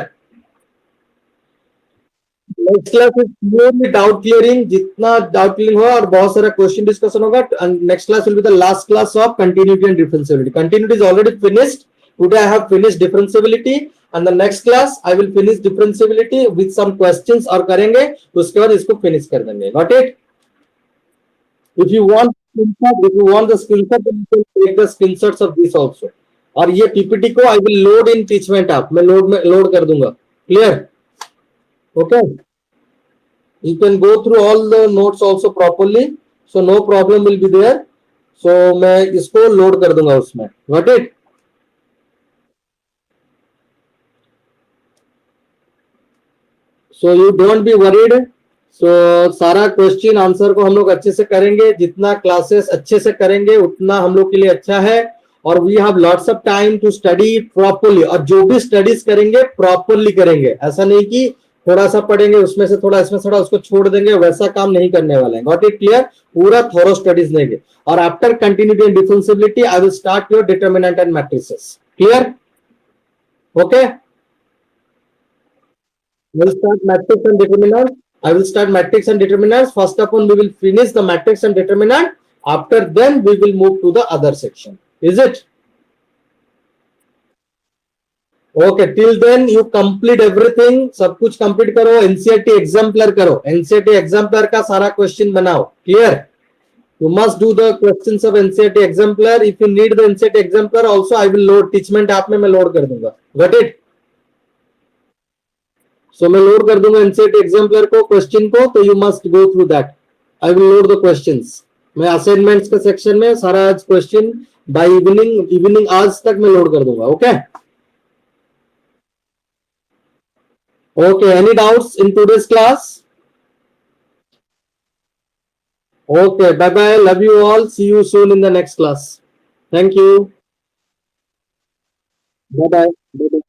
S1: Next class is purely doubt clearing, जितना डाउट क्लियरिंग हुआ और बहुत सारा क्वेश्चन डिस्कशन होगा। Next class will be the last class of continuity and differentiability. Continuity is already finished, today I have finished differentiability, and the next class I will finish differentiability with some questions और करेंगे, तो उसके बाद इसको finish कर देंगे। Got it? If you want the screenshot, then you can take the screenshots of this also। और ये पीपीटी को I will load in Teachment app, मैं लोड कर दूंगा। Clear? Okay? You can go through all the notes also properly, so no problem will be there। So मैं इसको load कर दूंगा उसमें। Got it? So you don't be worried. So सारा question answer को हम लोग अच्छे से करेंगे. जितना क्लासेस अच्छे से करेंगे उतना हम लोग के लिए अच्छा है. और we have lots of time to study properly. और जो भी स्टडीज करेंगे प्रॉपरली करेंगे. ऐसा नहीं कि थोड़ा सा पढ़ेंगे उसमें से थोड़ा इसमें थोड़ा उसको छोड़ देंगे. वैसा काम नहीं करने वाले हैं. Got it clear? पूरा थोरो स्टडीज लेंगे. और after continuity and differentiability I will start your determinant and matrices. Clear? Okay. We'll start matrix and determinant. I will start matrix and determinants. First of all, we will finish the matrix and determinant. After then, we will move to the other section. Is it? Okay. Till then, you complete everything. सब कुछ complete करो. NCERT exemplar करो. NCERT exemplar का सारा question बनाओ. Clear? You must do the questions of NCERT exemplar. If you need the NCERT exemplar, also I will load. Teachment app में मैं load कर दूंगा. Got it? सो मैं लोड कर दूंगा एनसीईआरटी एग्जाम्पलर को क्वेश्चन को. तो you must go through that. I will load the questions. मैं असाइनमेंट्स के सेक्शन में सारा आज क्वेश्चन बाय इवनिंग आज तक मैं लोड कर दूंगा. Okay. Okay. Any doubts in today's class? Okay. Bye bye. Love you all. See you soon in the next class. Thank you. Bye bye.